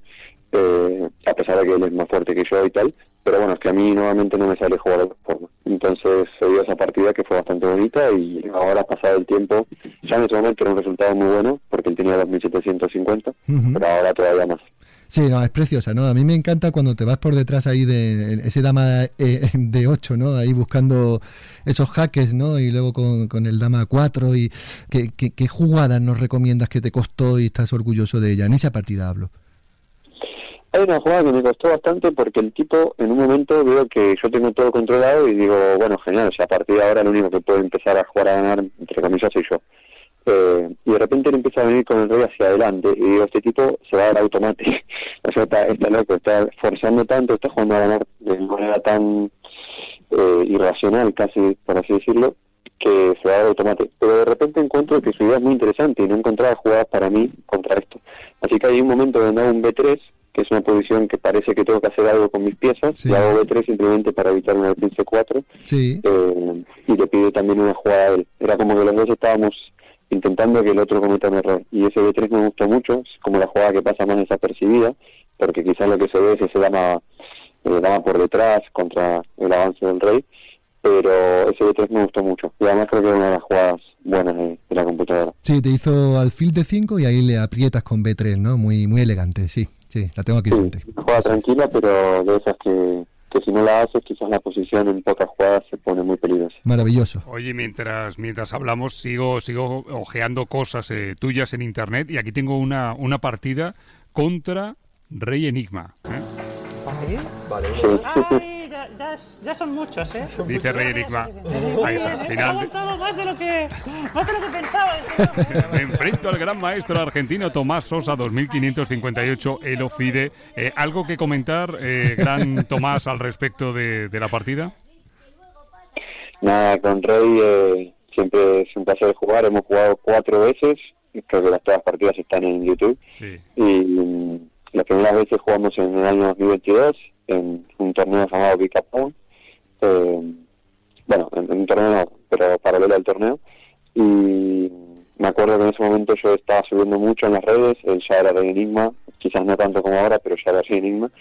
a pesar de que él es más fuerte que yo y tal, pero bueno, es que a mí nuevamente no me sale jugar de otra forma. Entonces se dio esa partida que fue bastante bonita y ahora, pasado el tiempo, ya en ese momento era un resultado muy bueno, porque él tenía 2.750, pero ahora todavía más. Sí, no, es preciosa, ¿no? A mí me encanta cuando te vas por detrás ahí de ese dama de 8, ¿no? Ahí buscando esos jaques, ¿no? Y luego con el dama 4 y ¿qué jugadas nos recomiendas que te costó y estás orgulloso de ella? En esa partida hablo. Hay una jugada que me costó bastante porque el tipo, en un momento veo que yo tengo todo controlado y digo, bueno, genial, ya a partir de ahora lo único que puede empezar a jugar a ganar, entre comillas, soy yo. Y de repente él empieza a venir con el rey hacia adelante y digo, este tipo se va a dar automate. O sea, está loco, está forzando tanto, está jugando a ganar de manera tan irracional, casi, por así decirlo, que se va a dar automate. Pero de repente encuentro que su idea es muy interesante y no encontraba jugadas para mí contra esto. Así que hay un momento donde hago un B3, que es una posición que parece que tengo que hacer algo con mis piezas, y hago B3 simplemente para evitar un alfil C4, y le pido también una jugada a él. Era como que los dos estábamos intentando que el otro cometa un error, y ese B3 me gustó mucho, es como la jugada que pasa más desapercibida, porque quizás lo que se ve es ese dama por detrás contra el avance del rey, pero ese B3 me gustó mucho, y además creo que era una de las jugadas buenas de la computadora. Sí, te hizo alfil de 5 y ahí le aprietas con B3, ¿no? Muy elegante, sí, la tengo aquí delante. Una jugada tranquila, pero de esas que si no la haces, quizás la posición en pocas jugadas se pone muy peligrosa. Maravilloso. Oye, mientras hablamos, sigo ojeando cosas tuyas en internet y aquí tengo una partida contra Rey Enigma. Vale. Ay, ya son muchos, ¿eh? Dice Rey Enigma. Ahí está, final. Más de lo que pensaba. Me enfrento al gran maestro argentino Tomás Sosa, 2558, Elo Fide. ¿Algo que comentar, gran Tomás, al respecto de la partida? Nada, con Rey siempre es un placer jugar. Hemos jugado 4 veces. Creo que todas las partidas están en YouTube. Sí. Y las primeras veces jugamos en el año 2022 en un torneo llamado Bicapón, bueno, en un torneo no, pero paralelo al torneo, y me acuerdo que en ese momento yo estaba subiendo mucho en las redes, él ya era Rey Enigma, quizás no tanto como ahora, pero ya era Rey Enigma,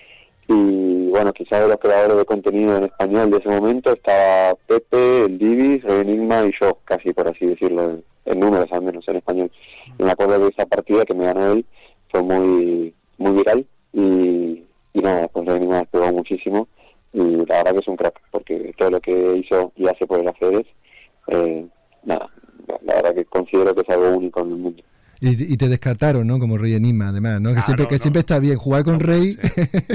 y bueno, quizás de los creadores de contenido en español de ese momento estaba Pepe, el Divis, Rey Enigma y yo, casi por así decirlo, en números al menos en español. Y me acuerdo de esa partida que me ganó él, fue muy viral, y nada, pues Rey Enigma despegó muchísimo, y la verdad que es un crack, porque todo lo que hizo y hace por el ajedrez, nada, la verdad que considero que es algo único en el mundo. Y te descartaron, ¿no? Como Rey Enigma, además, ¿no? Claro, Siempre está bien jugar con Rey.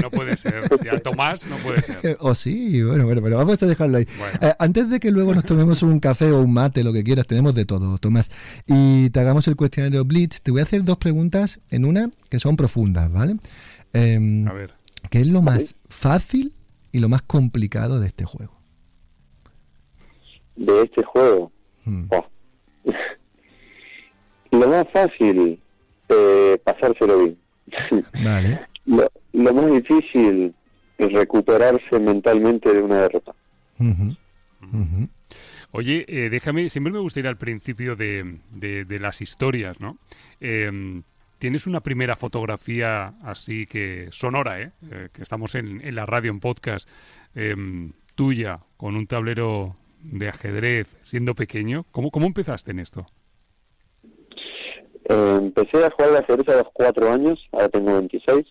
No puede ser. Ya Tomás no puede ser. O sí, bueno, pero vamos a dejarlo ahí. Bueno. Antes de que luego nos tomemos un café o un mate, lo que quieras, tenemos de todo, Tomás. Y te hagamos el cuestionario Blitz. Te voy a hacer 2 preguntas en una que son profundas, ¿vale? A ver. ¿Qué es lo más fácil y lo más complicado de este juego? De este juego. Oh. Lo más fácil, pasárselo bien. Vale. Lo más difícil es recuperarse mentalmente de una derrota. Oye, déjame, siempre me gusta ir al principio de las historias, ¿no? Tienes una primera fotografía así que sonora, que estamos en la radio, en podcast, tuya, con un tablero de ajedrez, siendo pequeño. ¿Cómo empezaste en esto? Empecé a jugar al ajedrez a los 4 años, ahora tengo 26,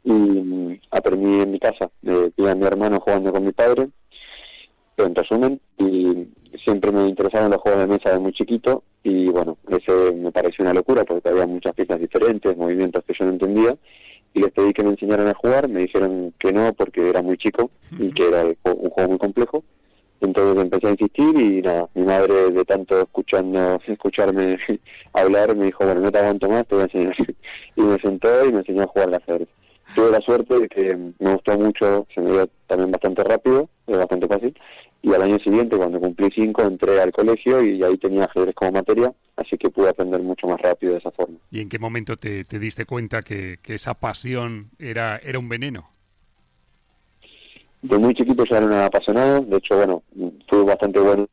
y aprendí en mi casa. Vi a mi hermano jugando con mi padre, en resumen, y siempre me interesaban los juegos de mesa de muy chiquito, y bueno, ese me pareció una locura porque había muchas piezas diferentes, movimientos que yo no entendía, y les pedí que me enseñaran a jugar, me dijeron que no porque era muy chico y que era un juego muy complejo. Entonces empecé a insistir y nada, mi madre de tanto escucharme hablar me dijo, bueno, no te aguanto más, te voy a enseñar. Y me sentó y me enseñó a jugar al ajedrez. Tuve la suerte de que me gustó mucho, se me dio también bastante rápido, bastante fácil, y al año siguiente, cuando cumplí 5, entré al colegio y ahí tenía ajedrez como materia, así que pude aprender mucho más rápido de esa forma. ¿Y en qué momento te diste cuenta que esa pasión era un veneno? De muy chiquito ya era un apasionado, de hecho, bueno, fui bastante bueno,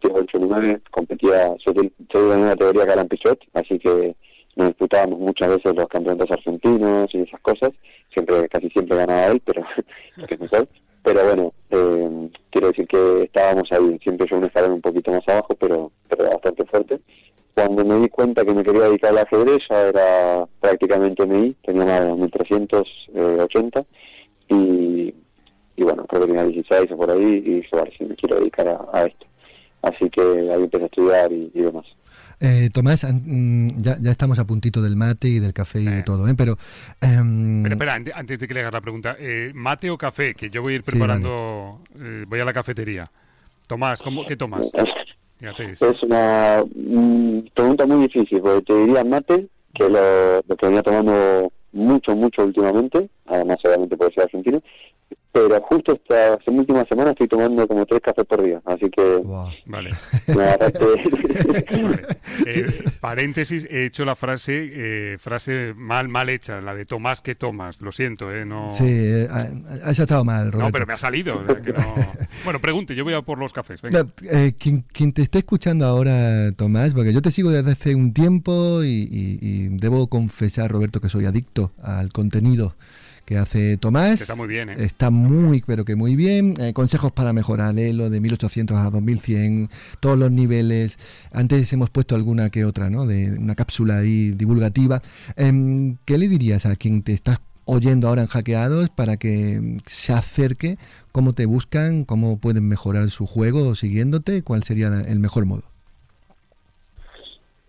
8-9, competía, soy de la misma categoría que Alan Pichot, así que nos disputábamos muchas veces los campeonatos argentinos y esas cosas, casi siempre ganaba él, pero que es mejor. Pero bueno, quiero decir que estábamos ahí, siempre yo un escalón un poquito más abajo, pero bastante fuerte. Cuando me di cuenta que me quería dedicar al ajedrez, ya era prácticamente MI, tenía más de 1380, y bueno, creo que tenía 16 o por ahí, y dije, vale, sí, me quiero dedicar a esto. Así que ahí empecé a estudiar y demás. Tomás, ya estamos a puntito del mate y del café y de todo, pero... Pero espera, antes de que le hagas la pregunta, ¿mate o café? Que yo voy a ir preparando, sí, vale. Voy a la cafetería. Tomás, ¿qué tomas? Fíjate, es una pregunta muy difícil, porque te diría mate, que lo que venía tomando mucho últimamente, además obviamente puede ser argentino, pero justo esta última semana estoy tomando como 3 cafés por día, así que... Wow. Vale. Vale. Paréntesis, he hecho la frase mal hecha, la de Tomás, ¿qué tomas? Lo siento, no... Sí, has estado mal, Roberto. No, pero me ha salido. Que no... Bueno, pregunte, yo voy a por los cafés. Venga. Quien te esté escuchando ahora, Tomás, porque yo te sigo desde hace un tiempo y debo confesar, Roberto, que soy adicto al contenido que hace Tomás. Está muy bien, ¿eh? Está muy, pero que muy bien. Consejos para mejorar, lo de 1800 a 2100, todos los niveles. Antes hemos puesto alguna que otra, ¿no? De una cápsula ahí divulgativa. ¿Qué le dirías a quien te está oyendo ahora en Hackeados para que se acerque? ¿Cómo te buscan? ¿Cómo pueden mejorar su juego siguiéndote? ¿Cuál sería el mejor modo?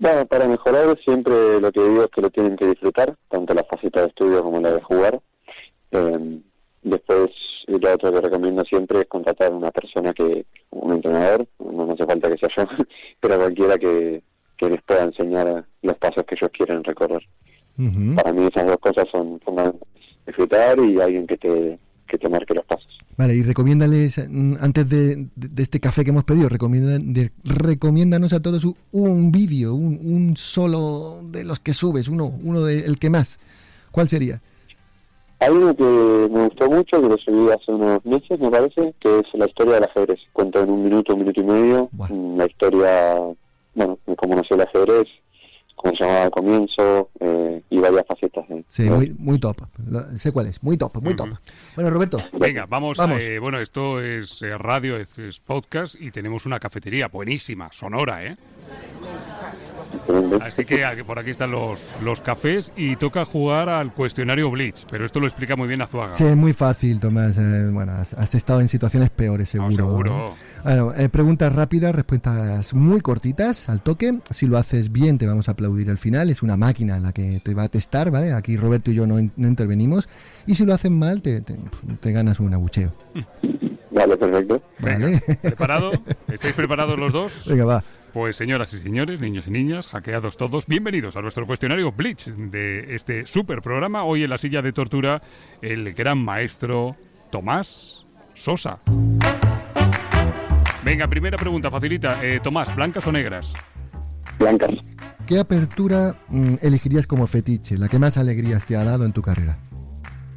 Bueno, para mejorar siempre lo que digo es que lo tienen que disfrutar, tanto la faceta de estudio como la de jugar. Después, lo otro que recomiendo siempre es contratar a una persona un entrenador, no hace falta que sea yo, pero cualquiera que les pueda enseñar los pasos que ellos quieren recorrer. Para mí esas dos cosas son fundamentales: disfrutar y alguien que te marque los pasos. Vale, y recomiéndales, antes de este café que hemos pedido, recomiéndanos a todos un vídeo, un solo de los que subes, uno el que más. ¿Cuál sería? Hay uno que me gustó mucho, que lo subí hace unos meses, me parece, que es la historia del ajedrez. Cuento en un minuto y medio, la historia, bueno, de cómo nació el ajedrez, cómo se llamaba al comienzo, y varias facetas. Sí, muy top. Sé cuál es, muy top. Bueno, Roberto. Venga, vamos. Bueno, esto es radio, es podcast, y tenemos una cafetería buenísima, sonora, ¿eh? Así que por aquí están los cafés y toca jugar al cuestionario Blitz, pero esto lo explica muy bien Azuaga. Sí, es muy fácil, Tomás. Bueno, has estado en situaciones peores, seguro. No, seguro. Bueno, preguntas rápidas, respuestas muy cortitas, al toque. Si lo haces bien, te vamos a aplaudir al final. Es una máquina la que te va a testar, ¿vale? Aquí Roberto y yo no intervenimos. Y si lo hacen mal, te ganas un abucheo. Vale, perfecto. Vale. ¿Preparado? ¿Estáis preparados los dos? Venga, va. Pues señoras y señores, niños y niñas, hackeados todos, bienvenidos a nuestro cuestionario Blitz de este super programa. Hoy en la silla de tortura, el gran maestro Tomás Sosa. Venga, primera pregunta, facilita. Tomás, ¿blancas o negras? Blancas. ¿Qué apertura elegirías como fetiche, la que más alegrías te ha dado en tu carrera?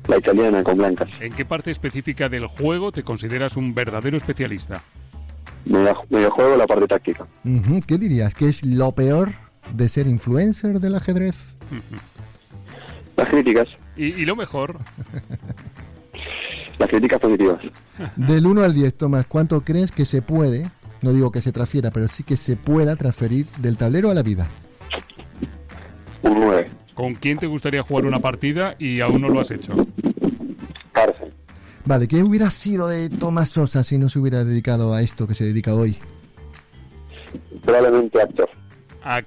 La italiana con blancas. ¿En qué parte específica del juego te consideras un verdadero especialista? Videojuego, la parte táctica. ¿Qué dirías? ¿Qué es lo peor de ser influencer del ajedrez? Las críticas. ¿Y lo mejor? Las críticas positivas. Del 1 al 10, Tomás, ¿cuánto crees que se puede, no digo que se transfiera, pero sí que se pueda transferir del tablero a la vida? Un 9. ¿Con quién te gustaría jugar una partida y aún no lo has hecho? Cárcel. Vale, ¿qué hubiera sido de Tomás Sosa si no se hubiera dedicado a esto que se dedica hoy? Probablemente actor. ¿A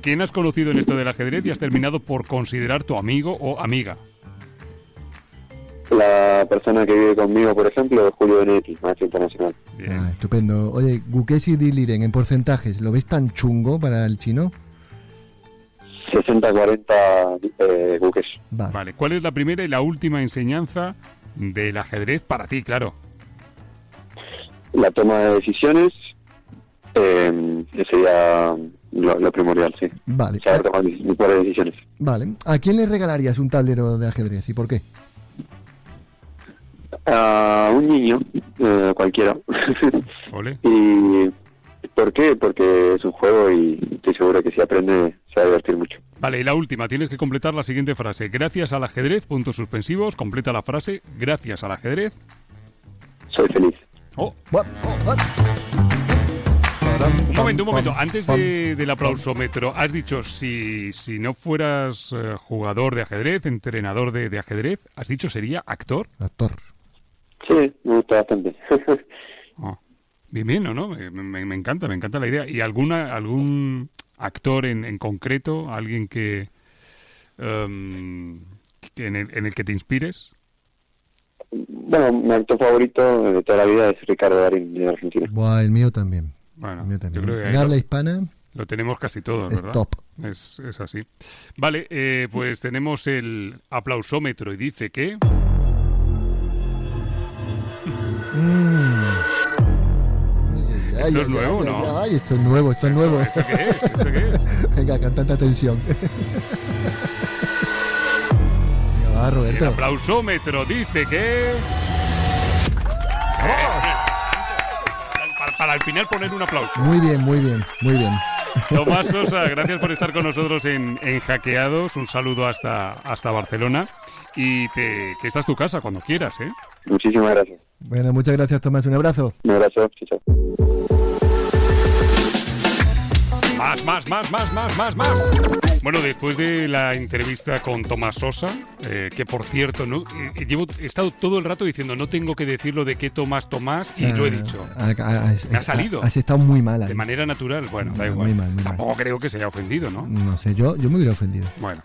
quién has conocido en esto del ajedrez y has terminado por considerar tu amigo o amiga? La persona que vive conmigo, por ejemplo, es Julio Benedetti, maestro internacional. Ah, estupendo. Oye, Gukesi Diliren, en porcentajes, ¿lo ves tan chungo para el chino? 60-40 Gukes. Vale, ¿cuál es la primera y la última enseñanza del ajedrez para ti, claro? La toma de decisiones sería lo primordial, sí. Vale. Saber tomar mejores decisiones. Vale. ¿A quién le regalarías un tablero de ajedrez y por qué? A un niño, cualquiera. ¿Ole? ¿Y por qué? Porque es un juego y estoy seguro que si aprende se va a divertir mucho. Vale, y la última, tienes que completar la siguiente frase. Gracias al ajedrez, puntos suspensivos, completa la frase. Gracias al ajedrez. Soy feliz. Oh. Un momento. Antes del aplausómetro, has dicho, si no fueras jugador de ajedrez, entrenador de ajedrez, has dicho sería actor. Actor. Sí, me gusta bastante. Bien, ¿no? Me encanta la idea. ¿Y algún actor en concreto, alguien que en el que te inspires? Bueno, mi actor favorito de toda la vida es Ricardo Darín, de Argentina. Buah, el mío también. Bueno, el mío también. yo creo que En habla hispana lo tenemos casi todos, es ¿verdad? top. Es así. Vale, pues tenemos el aplausómetro y dice que... ¿Esto es nuevo, no? Ay, esto es nuevo. ¿Esto qué es? Venga, con tanta tensión. Venga, va, Roberto. El aplausómetro dice que... Para al final poner un aplauso. Muy bien. Tomás Sosa, gracias por estar con nosotros en Hackeados. Un saludo hasta Barcelona. Y que esta es tu casa cuando quieras, ¿eh? Muchísimas gracias. Bueno, muchas gracias, Tomás. Un abrazo. Un abrazo. Chao. Más. Bueno, después de la entrevista con Tomás Sosa, que por cierto, he estado todo el rato diciendo no tengo que decirlo de qué Tomás, y lo he dicho. Me ha salido. Has estado muy mala. De manera natural. Bueno, da igual. Muy mal. Tampoco creo que se haya ofendido, ¿no? No sé, yo me hubiera ofendido. Bueno.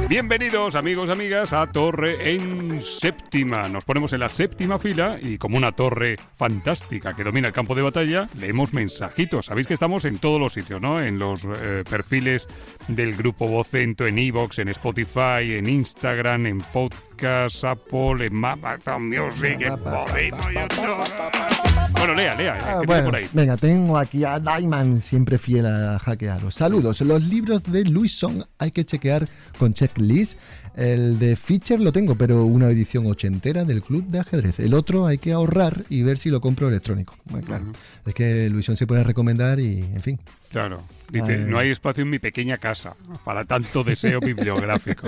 Bienvenidos, amigos, amigas, a Torre en Séptima. Nos ponemos en la séptima fila y como una torre fantástica que domina el campo de batalla, leemos mensajitos. Sabéis que estamos en todos los sitios, ¿no? En los perfiles del Grupo Vocento, en iVoox, en Spotify, en Instagram, en Podcast, Apple, en Amazon Music, en Podimo, YouTube. Bueno, lea, ¿qué tiene bueno, por ahí? venga, tengo aquí a Daiman, siempre fiel a hackeados. Saludos. Los libros de Luisón hay que chequear con checklist. El de Fischer lo tengo, pero una edición ochentera del Club de Ajedrez. El otro hay que ahorrar y ver si lo compro electrónico. Bueno, claro, es que Luisón se puede recomendar y, en fin. Claro. Dice, no hay espacio en mi pequeña casa para tanto deseo bibliográfico.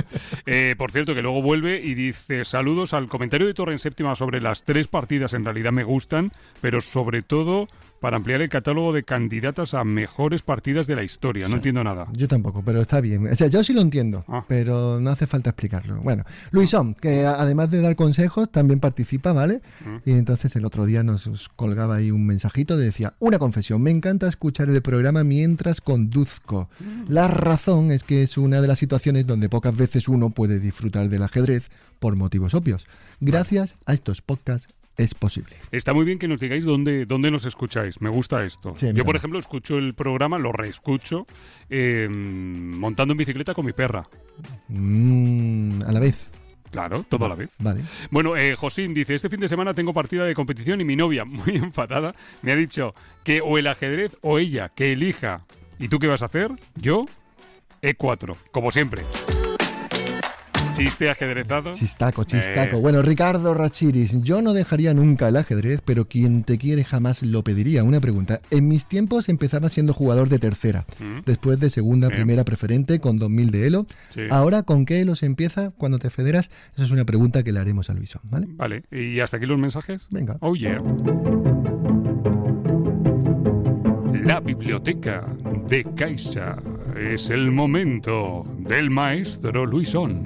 Por cierto, que luego vuelve y dice, saludos al comentario de Torre en Séptima sobre las 3 partidas, en realidad me gustan, pero sobre todo para ampliar el catálogo de candidatas a mejores partidas de la historia. No entiendo nada. Yo tampoco, pero está bien. O sea, yo sí lo entiendo, pero no hace falta explicarlo. Bueno, Luisón, que además de dar consejos, también participa, ¿vale? Y entonces el otro día nos colgaba ahí un mensajito, decía, una confesión, me encanta escuchar el programa mientras conduzco. La razón es que es una de las situaciones donde pocas veces uno puede disfrutar del ajedrez por motivos obvios. Gracias a estos podcasts es posible. Está muy bien que nos digáis dónde nos escucháis. Me gusta esto. Sí, yo, por ejemplo, escucho el programa, lo reescucho, montando en bicicleta con mi perra. A la vez. Claro, todo a la vez. Vale. Bueno, Josín dice, este fin de semana tengo partida de competición y mi novia, muy enfadada, me ha dicho que o el ajedrez o ella, que elija. ¿Y tú qué vas a hacer? Yo, E4, como siempre. Chiste ajedrezado. Chistaco. Bueno, Ricardo Rachiris, yo no dejaría nunca el ajedrez, pero quien te quiere jamás lo pediría. Una pregunta. En mis tiempos empezaba siendo jugador de tercera, después de segunda, primera preferente con 2000 de elo. Sí. Ahora, ¿con qué elo se empieza cuando te federas? Esa es una pregunta que le haremos a Luisón, ¿vale? Vale, ¿y hasta aquí los mensajes? Venga. Oh, yeah. La biblioteca de Caixa. Es el momento del maestro Luisón.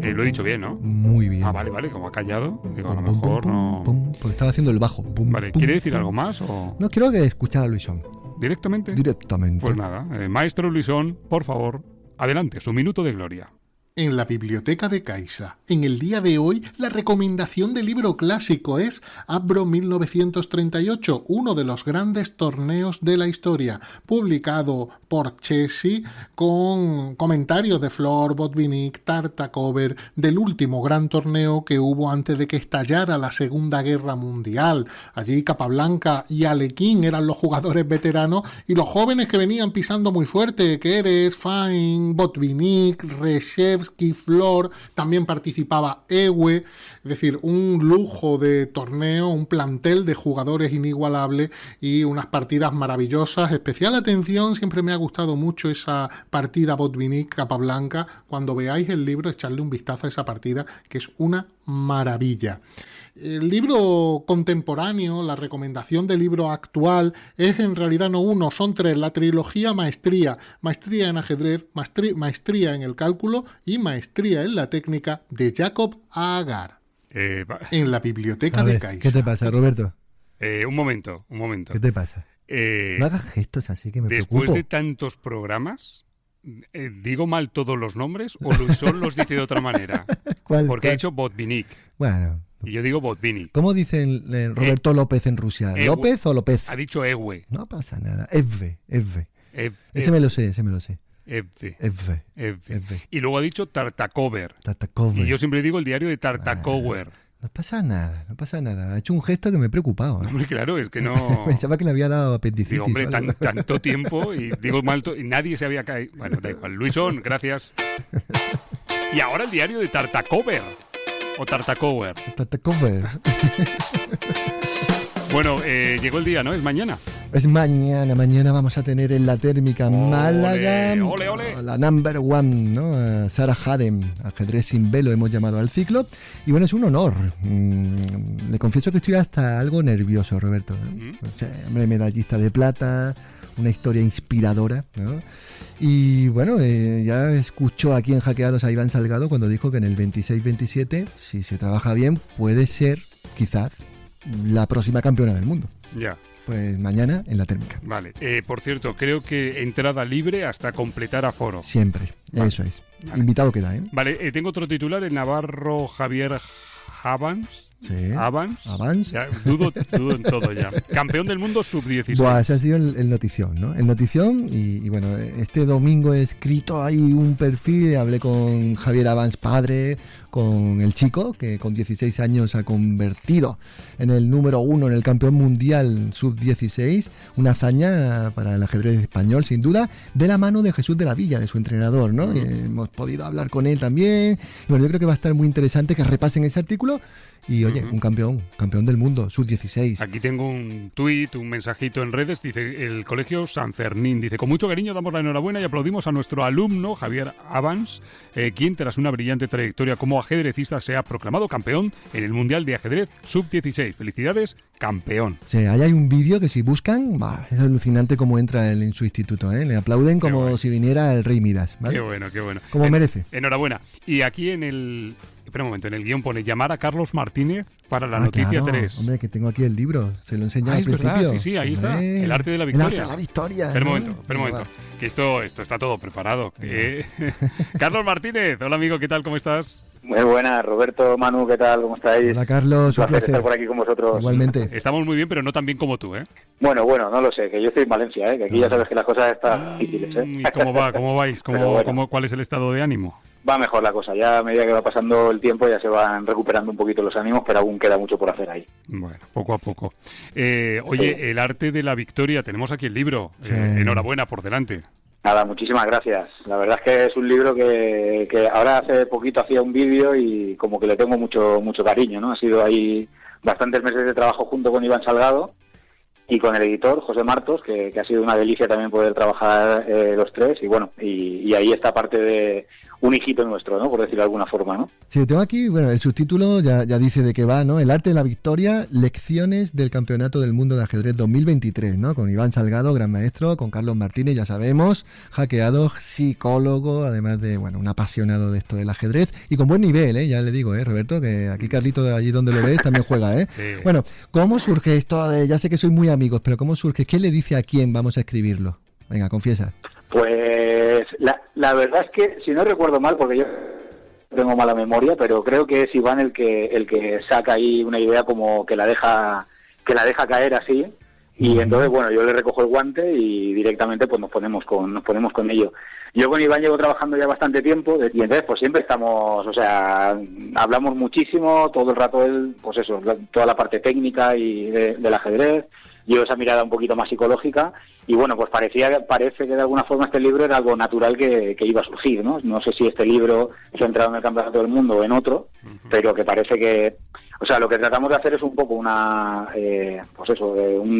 Lo he dicho bien, ¿no? Muy bien. Ah, vale, como ha callado. Digo, a lo mejor no... Porque estaba haciendo el bajo. Vale, ¿quiere decir algo más o...? No, quiero que escuchar a Luisón. ¿Directamente? Directamente. Pues nada, maestro Luisón, por favor, adelante, su minuto de gloria. En la biblioteca de Caixa. En el día de hoy, la recomendación de libro clásico es Abro 1938, uno de los grandes torneos de la historia, publicado por Chessy con comentarios de Flor, Botvinnik, Tartakover, del último gran torneo que hubo antes de que estallara la Segunda Guerra Mundial. Allí Capablanca y Alekhine eran los jugadores veteranos y los jóvenes que venían pisando muy fuerte, que eres Fine, Botvinnik, Reshevsky, Flor, también participaba Ewe, es decir, un lujo de torneo, un plantel de jugadores inigualable y unas partidas maravillosas. Especial atención, siempre me ha gustado mucho esa partida Botvinnik-Capablanca. Cuando veáis el libro, echarle un vistazo a esa partida, que es una maravilla. El libro contemporáneo, la recomendación del libro actual, es en realidad no uno, son 3. La trilogía Maestría. Maestría en ajedrez, maestría en el cálculo y maestría en la técnica de Jacob Agar. En la biblioteca de Caixa. ¿Qué te pasa, Roberto? Un momento. ¿Qué te pasa? No hagas gestos así que me después preocupo. De tantos programas... ¿digo mal todos los nombres o Luisón los dice de otra manera? Porque ha dicho Botvinnik. Bueno. Y yo digo Botvinnik. ¿Cómo dicen Roberto López en Rusia? ¿López o López? Ha dicho Ewe. No pasa nada. Evve. Ese me lo sé. Evve. Y luego ha dicho Tartakover. Tartakover. Y yo siempre digo el diario de Tartakover. No pasa nada. Ha hecho un gesto que me preocupaba. Hombre, claro, es que no... Pensaba que le había dado apendicitis. Digo, hombre, tanto tiempo y digo mal y nadie se había caído. Bueno, da igual. Luisón, gracias. Y ahora el diario de Tartakover. O Tartakover. Bueno, llegó el día, ¿no? Es mañana. Es mañana vamos a tener en la térmica Málaga ole. la number one, ¿no? Sarah Hadem, ajedrez sin velo hemos llamado al ciclo. Y bueno, es un honor. Le confieso que estoy hasta algo nervioso, Roberto, ¿no? O sea, medallista de plata, una historia inspiradora, ¿no? Y bueno, ya escuchó aquí en Hackeados a Iván Salgado cuando dijo que en el 26-27, si se trabaja bien, puede ser, quizás, la próxima campeona del mundo. Ya. Pues mañana en la térmica. Vale. Por cierto, creo que entrada libre hasta completar aforo. Siempre. Vale. Eso es. Vale. Invitado queda, ¿eh? Vale. Tengo otro titular, el navarro Javier Havans. Evans. Ya, dudo en todo ya. Campeón del mundo sub-16. Buah, ese ha sido el notición, ¿no? El notición y bueno, este domingo he escrito ahí un perfil, hablé con Javier Evans padre, con el chico que con 16 años ha convertido en el número 1 en el campeón mundial sub-16, una hazaña para el ajedrez español sin duda, de la mano de Jesús de la Villa, de su entrenador, ¿no? Hemos podido hablar con él también. Bueno, yo creo que va a estar muy interesante que repasen ese artículo. Y oye, un campeón del mundo, sub-16. Aquí tengo un tuit, un mensajito en redes, dice el Colegio San Fermín, dice, con mucho cariño damos la enhorabuena y aplaudimos a nuestro alumno Javier Evans, quien tras una brillante trayectoria como ajedrecista se ha proclamado campeón en el Mundial de Ajedrez sub-16. Felicidades, campeón. Sí, ahí hay un vídeo que si buscan, es alucinante cómo entra él en su instituto, ¿eh? Le aplauden como si viniera el rey Midas, ¿vale? Qué bueno, qué bueno. Como merece. Enhorabuena. Y aquí en el... Espera un momento, en el guión pone llamar a Carlos Martínez para la noticia claro, 3. Hombre, que tengo aquí el libro, se lo enseñé al principio. Verdad, sí, ahí está. El arte de la victoria. El arte de la victoria. Espera un momento. Que esto está todo preparado. Carlos Martínez, hola amigo, ¿qué tal? ¿Cómo estás? Muy buenas, Roberto, Manu, ¿qué tal? ¿Cómo estáis? Hola Carlos, un placer estar por aquí con vosotros. Igualmente. Estamos muy bien, pero no tan bien como tú, ¿eh? Bueno, no lo sé, que yo estoy en Valencia, que aquí ya sabes que las cosas están difíciles, ¿Y cómo vais? ¿Cuál es el estado de ánimo? Va mejor la cosa, ya a medida que va pasando el tiempo ya se van recuperando un poquito los ánimos, pero aún queda mucho por hacer ahí. Bueno, poco a poco. Oye, el arte de la victoria, tenemos aquí el libro, enhorabuena por delante. Nada, muchísimas gracias. La verdad es que es un libro que ahora hace poquito hacía un vídeo y como que le tengo mucho cariño, ¿no? Ha sido ahí bastantes meses de trabajo junto con Iván Salgado y con el editor, José Martos, que ha sido una delicia también poder trabajar los tres y bueno, y ahí está parte de un hijito nuestro, ¿no? Por decirlo de alguna forma, ¿no? Sí, tengo aquí, bueno, el subtítulo ya dice de qué va, ¿no? El arte de la victoria, lecciones del Campeonato del Mundo de Ajedrez 2023, ¿no? Con Iván Salgado, gran maestro, con Carlos Martínez, ya sabemos, hackeado, psicólogo, además de, bueno, un apasionado de esto del ajedrez y con buen nivel, ya le digo, Roberto, que aquí Carlito, de allí donde lo ves, también juega, Sí. Bueno, ¿cómo surge esto? Ya sé que sois muy amigos, pero ¿cómo surge? ¿Quién le dice a quién vamos a escribirlo? Venga, confiesa. Pues la verdad es que, si no recuerdo mal, porque yo tengo mala memoria, pero creo que es Iván el que saca ahí una idea como que la deja caer así, y entonces, bueno, yo le recojo el guante y directamente pues nos ponemos con ello. Yo con Iván llevo trabajando ya bastante tiempo y entonces pues siempre estamos, o sea, hablamos muchísimo, todo el rato él, pues eso, toda la parte técnica y del ajedrez, yo esa mirada un poquito más psicológica. Y bueno, pues parece que de alguna forma este libro era algo natural que iba a surgir, ¿no? No sé si este libro centrado en el Campeonato del Mundo o en otro, pero que parece que... O sea, lo que tratamos de hacer es un poco un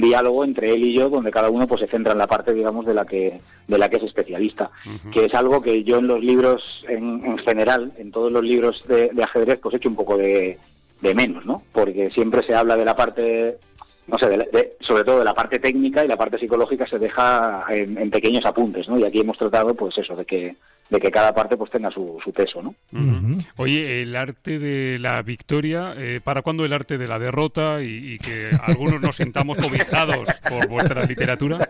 diálogo entre él y yo, donde cada uno pues se centra en la parte, digamos, de la que es especialista, que es algo que yo en los libros, en general, en todos los libros de ajedrez, pues he hecho un poco de menos, ¿no? Porque siempre se habla de la parte... No sé, sobre todo de la parte técnica, y la parte psicológica se deja en pequeños apuntes, ¿no? Y aquí hemos tratado, pues eso, de que cada parte pues tenga su peso, ¿no? Oye, el arte de la victoria, ¿para cuándo el arte de la derrota y que algunos nos sintamos cobijados por vuestra literatura?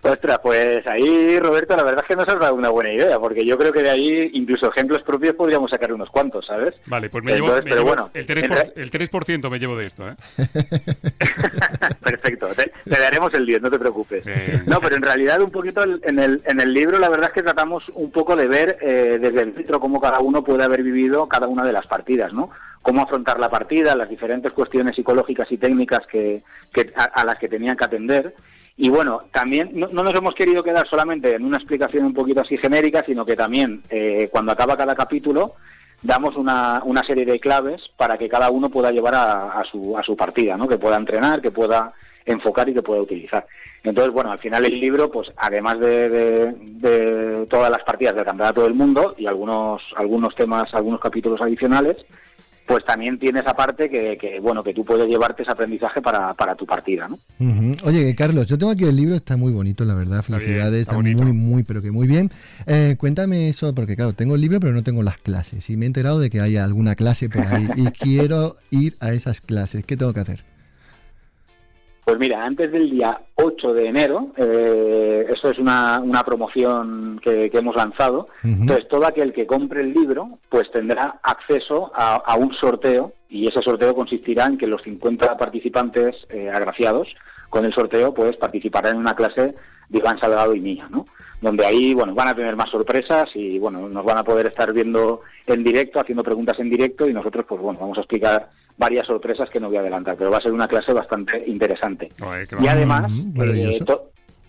Ostras, pues ahí, Roberto, la verdad es que nos has dado una buena idea, porque yo creo que de ahí, incluso ejemplos propios, podríamos sacar unos cuantos, ¿sabes? Vale, pues el 3% me llevo de esto, ¿eh? Perfecto, te daremos el 10, no te preocupes. No, pero en realidad un poquito en el libro la verdad es que tratamos un poco de ver desde el filtro cómo cada uno puede haber vivido cada una de las partidas, ¿no? Cómo afrontar la partida, las diferentes cuestiones psicológicas y técnicas a las que tenían que atender. Y bueno, también no nos hemos querido quedar solamente en una explicación un poquito así genérica, sino que también cuando acaba cada capítulo damos una serie de claves para que cada uno pueda llevar a su partida, ¿no? Que pueda entrenar, que pueda enfocar y que pueda utilizar. Entonces, bueno, al final el libro, pues además de todas las partidas del Campeonato del Mundo y algunos temas, algunos capítulos adicionales, pues también tiene esa parte que tú puedes llevarte ese aprendizaje para tu partida, ¿no? Oye, Carlos, yo tengo aquí el libro, está muy bonito, la verdad, felicidades, está muy, pero que muy bien. Cuéntame eso, porque claro, tengo el libro, pero no tengo las clases, y me he enterado de que hay alguna clase por ahí, y quiero ir a esas clases. ¿Qué tengo que hacer? Pues mira, antes del día 8 de enero, esto es una promoción que hemos lanzado, entonces todo aquel que compre el libro pues tendrá acceso a un sorteo, y ese sorteo consistirá en que los 50 participantes agraciados con el sorteo pues participarán en una clase de Iván Salgado y mía, ¿no? Donde ahí, bueno, van a tener más sorpresas y, bueno, nos van a poder estar viendo en directo, haciendo preguntas en directo, y nosotros, pues bueno, vamos a explicar varias sorpresas que no voy a adelantar, pero va a ser una clase bastante interesante. Y además,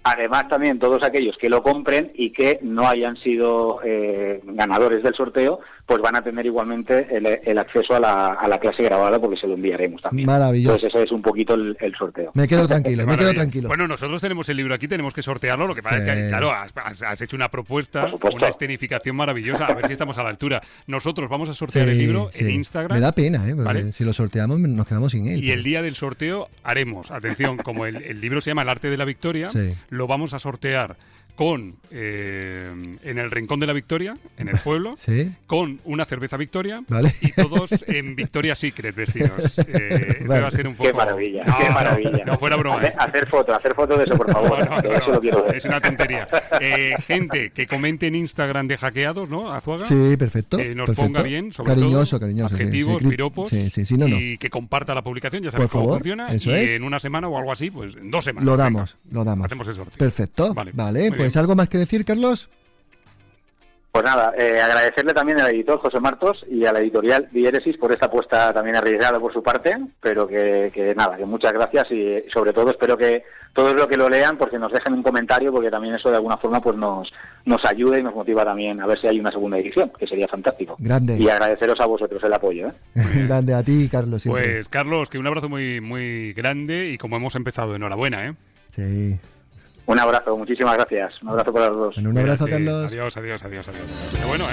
además también todos aquellos que lo compren y que no hayan sido ganadores del sorteo, pues van a tener igualmente el acceso a la clase grabada, porque se lo enviaremos también. Maravilloso. Entonces ese es un poquito el sorteo. Me quedo tranquilo, me quedo tranquilo. Bueno, nosotros tenemos el libro aquí, tenemos que sortearlo, lo que pasa es que, claro, has hecho una propuesta, una escenificación maravillosa, a ver si estamos a la altura. Nosotros vamos a sortear el libro en Instagram. Me da pena, porque ¿vale? Si lo sorteamos nos quedamos sin él. Y el día del sorteo haremos, atención, como el libro se llama El arte de la victoria, lo vamos a sortear con en el Rincón de la Victoria, en el pueblo, con una cerveza Victoria, y todos en Victoria's Secret vestidos. Este va a ser un poco... Qué maravilla, qué maravilla. No fuera broma. Hacer foto de eso, por favor. Eso lo quiero ver. Es una tontería. Gente que comente en Instagram de Hackeados, ¿no, Azuaga? Sí, perfecto. Nos perfecto. ponga bien, sobre cariñoso, todo, cariñoso, adjetivos, piropos, no. y que comparta la publicación, ya sabes cómo funciona, y en una semana o algo así, pues en 2 semanas. Lo damos. Hacemos el sorteo. Perfecto. Vale, pues ¿algo más que decir, Carlos? Pues nada, agradecerle también al editor José Martos y a la editorial Diéresis por esta apuesta también arriesgada por su parte, pero que muchas gracias, y sobre todo espero que todos los que lo lean, porque nos dejen un comentario, porque también eso de alguna forma pues nos ayuda y nos motiva también a ver si hay una segunda edición, que sería fantástico. Grande. Y agradeceros a vosotros el apoyo. Grande a ti, Carlos. Siempre. Pues Carlos, que un abrazo muy, muy grande, y como hemos empezado, enhorabuena. Sí. Un abrazo, muchísimas gracias. Un abrazo para los dos. Un abrazo, Carlos. Adiós. Qué bueno,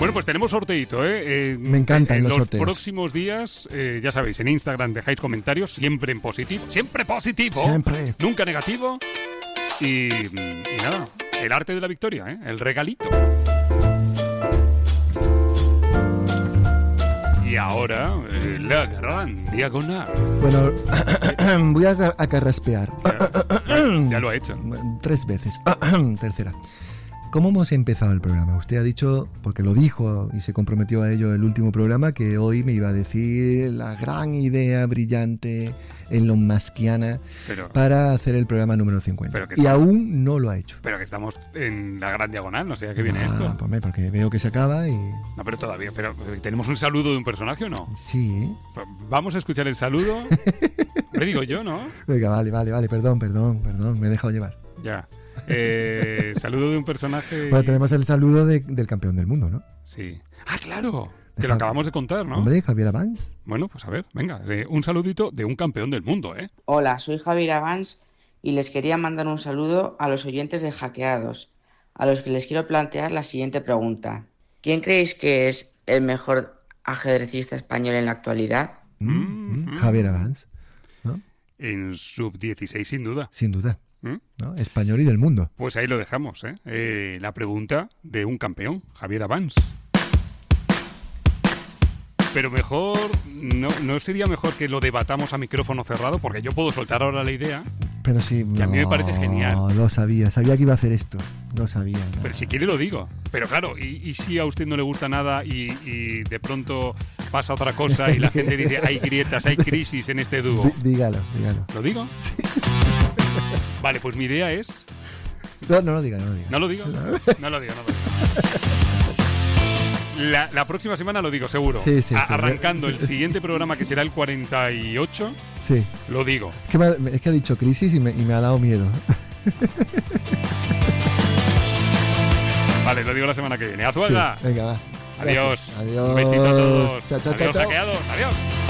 Bueno, pues tenemos sorteito, Me encantan los sorteos. En los próximos días, ya sabéis, en Instagram dejáis comentarios, siempre en positivo. Siempre positivo. Siempre. Nunca negativo. Y nada, el arte de la victoria, el regalito. Y ahora, la gran diagonal. Bueno, voy a carraspear. Ya lo ha hecho. 3 veces. Tercera. ¿Cómo hemos empezado el programa? Usted ha dicho, porque lo dijo y se comprometió a ello el último programa, que hoy me iba a decir la gran idea brillante Elon Muskiana para hacer el programa número 50. Y aún no lo ha hecho. Pero que estamos en la gran diagonal, no sé a qué viene esto. Pues porque veo que se acaba y... No, pero todavía. Pero ¿tenemos un saludo de un personaje o no? Sí. Vamos a escuchar el saludo. Le digo yo, ¿no? Venga, vale. Perdón. Me he dejado llevar. Ya. Saludo de un personaje. Bueno, tenemos el saludo del campeón del mundo, ¿no? Sí. Ah, claro. Que lo acabamos de contar, ¿no? Hombre, Javier Avance. Bueno, pues a ver, venga, un saludito de un campeón del mundo, ¿eh? Hola, soy Javier Avance y les quería mandar un saludo a los oyentes de Hackeados, a los que les quiero plantear la siguiente pregunta. ¿Quién creéis que es el mejor ajedrecista español en la actualidad? Javier Avance, ¿no? En sub-16, sin duda. Sin duda. ¿No? Español y del mundo. Pues ahí lo dejamos, la pregunta de un campeón, Javier Avance. Pero mejor, ¿no sería mejor que lo debatamos a micrófono cerrado? Porque yo puedo soltar ahora la idea. Pero sí, que a mí me parece genial. No, lo sabía que iba a hacer esto. No sabía. Nada. Pero si quiere lo digo. Pero claro, y si a usted no le gusta nada y de pronto pasa otra cosa y la gente dice, hay grietas, hay crisis en este dúo. Dígalo. ¿Lo digo? Sí. Vale, pues mi idea es... No lo diga. ¿No lo digo? No lo digo. La próxima semana lo digo, seguro. Sí, arrancando el siguiente programa, que será el 48, lo digo. Es que ha dicho crisis y me ha dado miedo. Vale, lo digo la semana que viene. ¡Azuaga! Venga, va. Adiós. Adiós. Un besito a todos. Chao. Adiós, Hackeados. Adiós.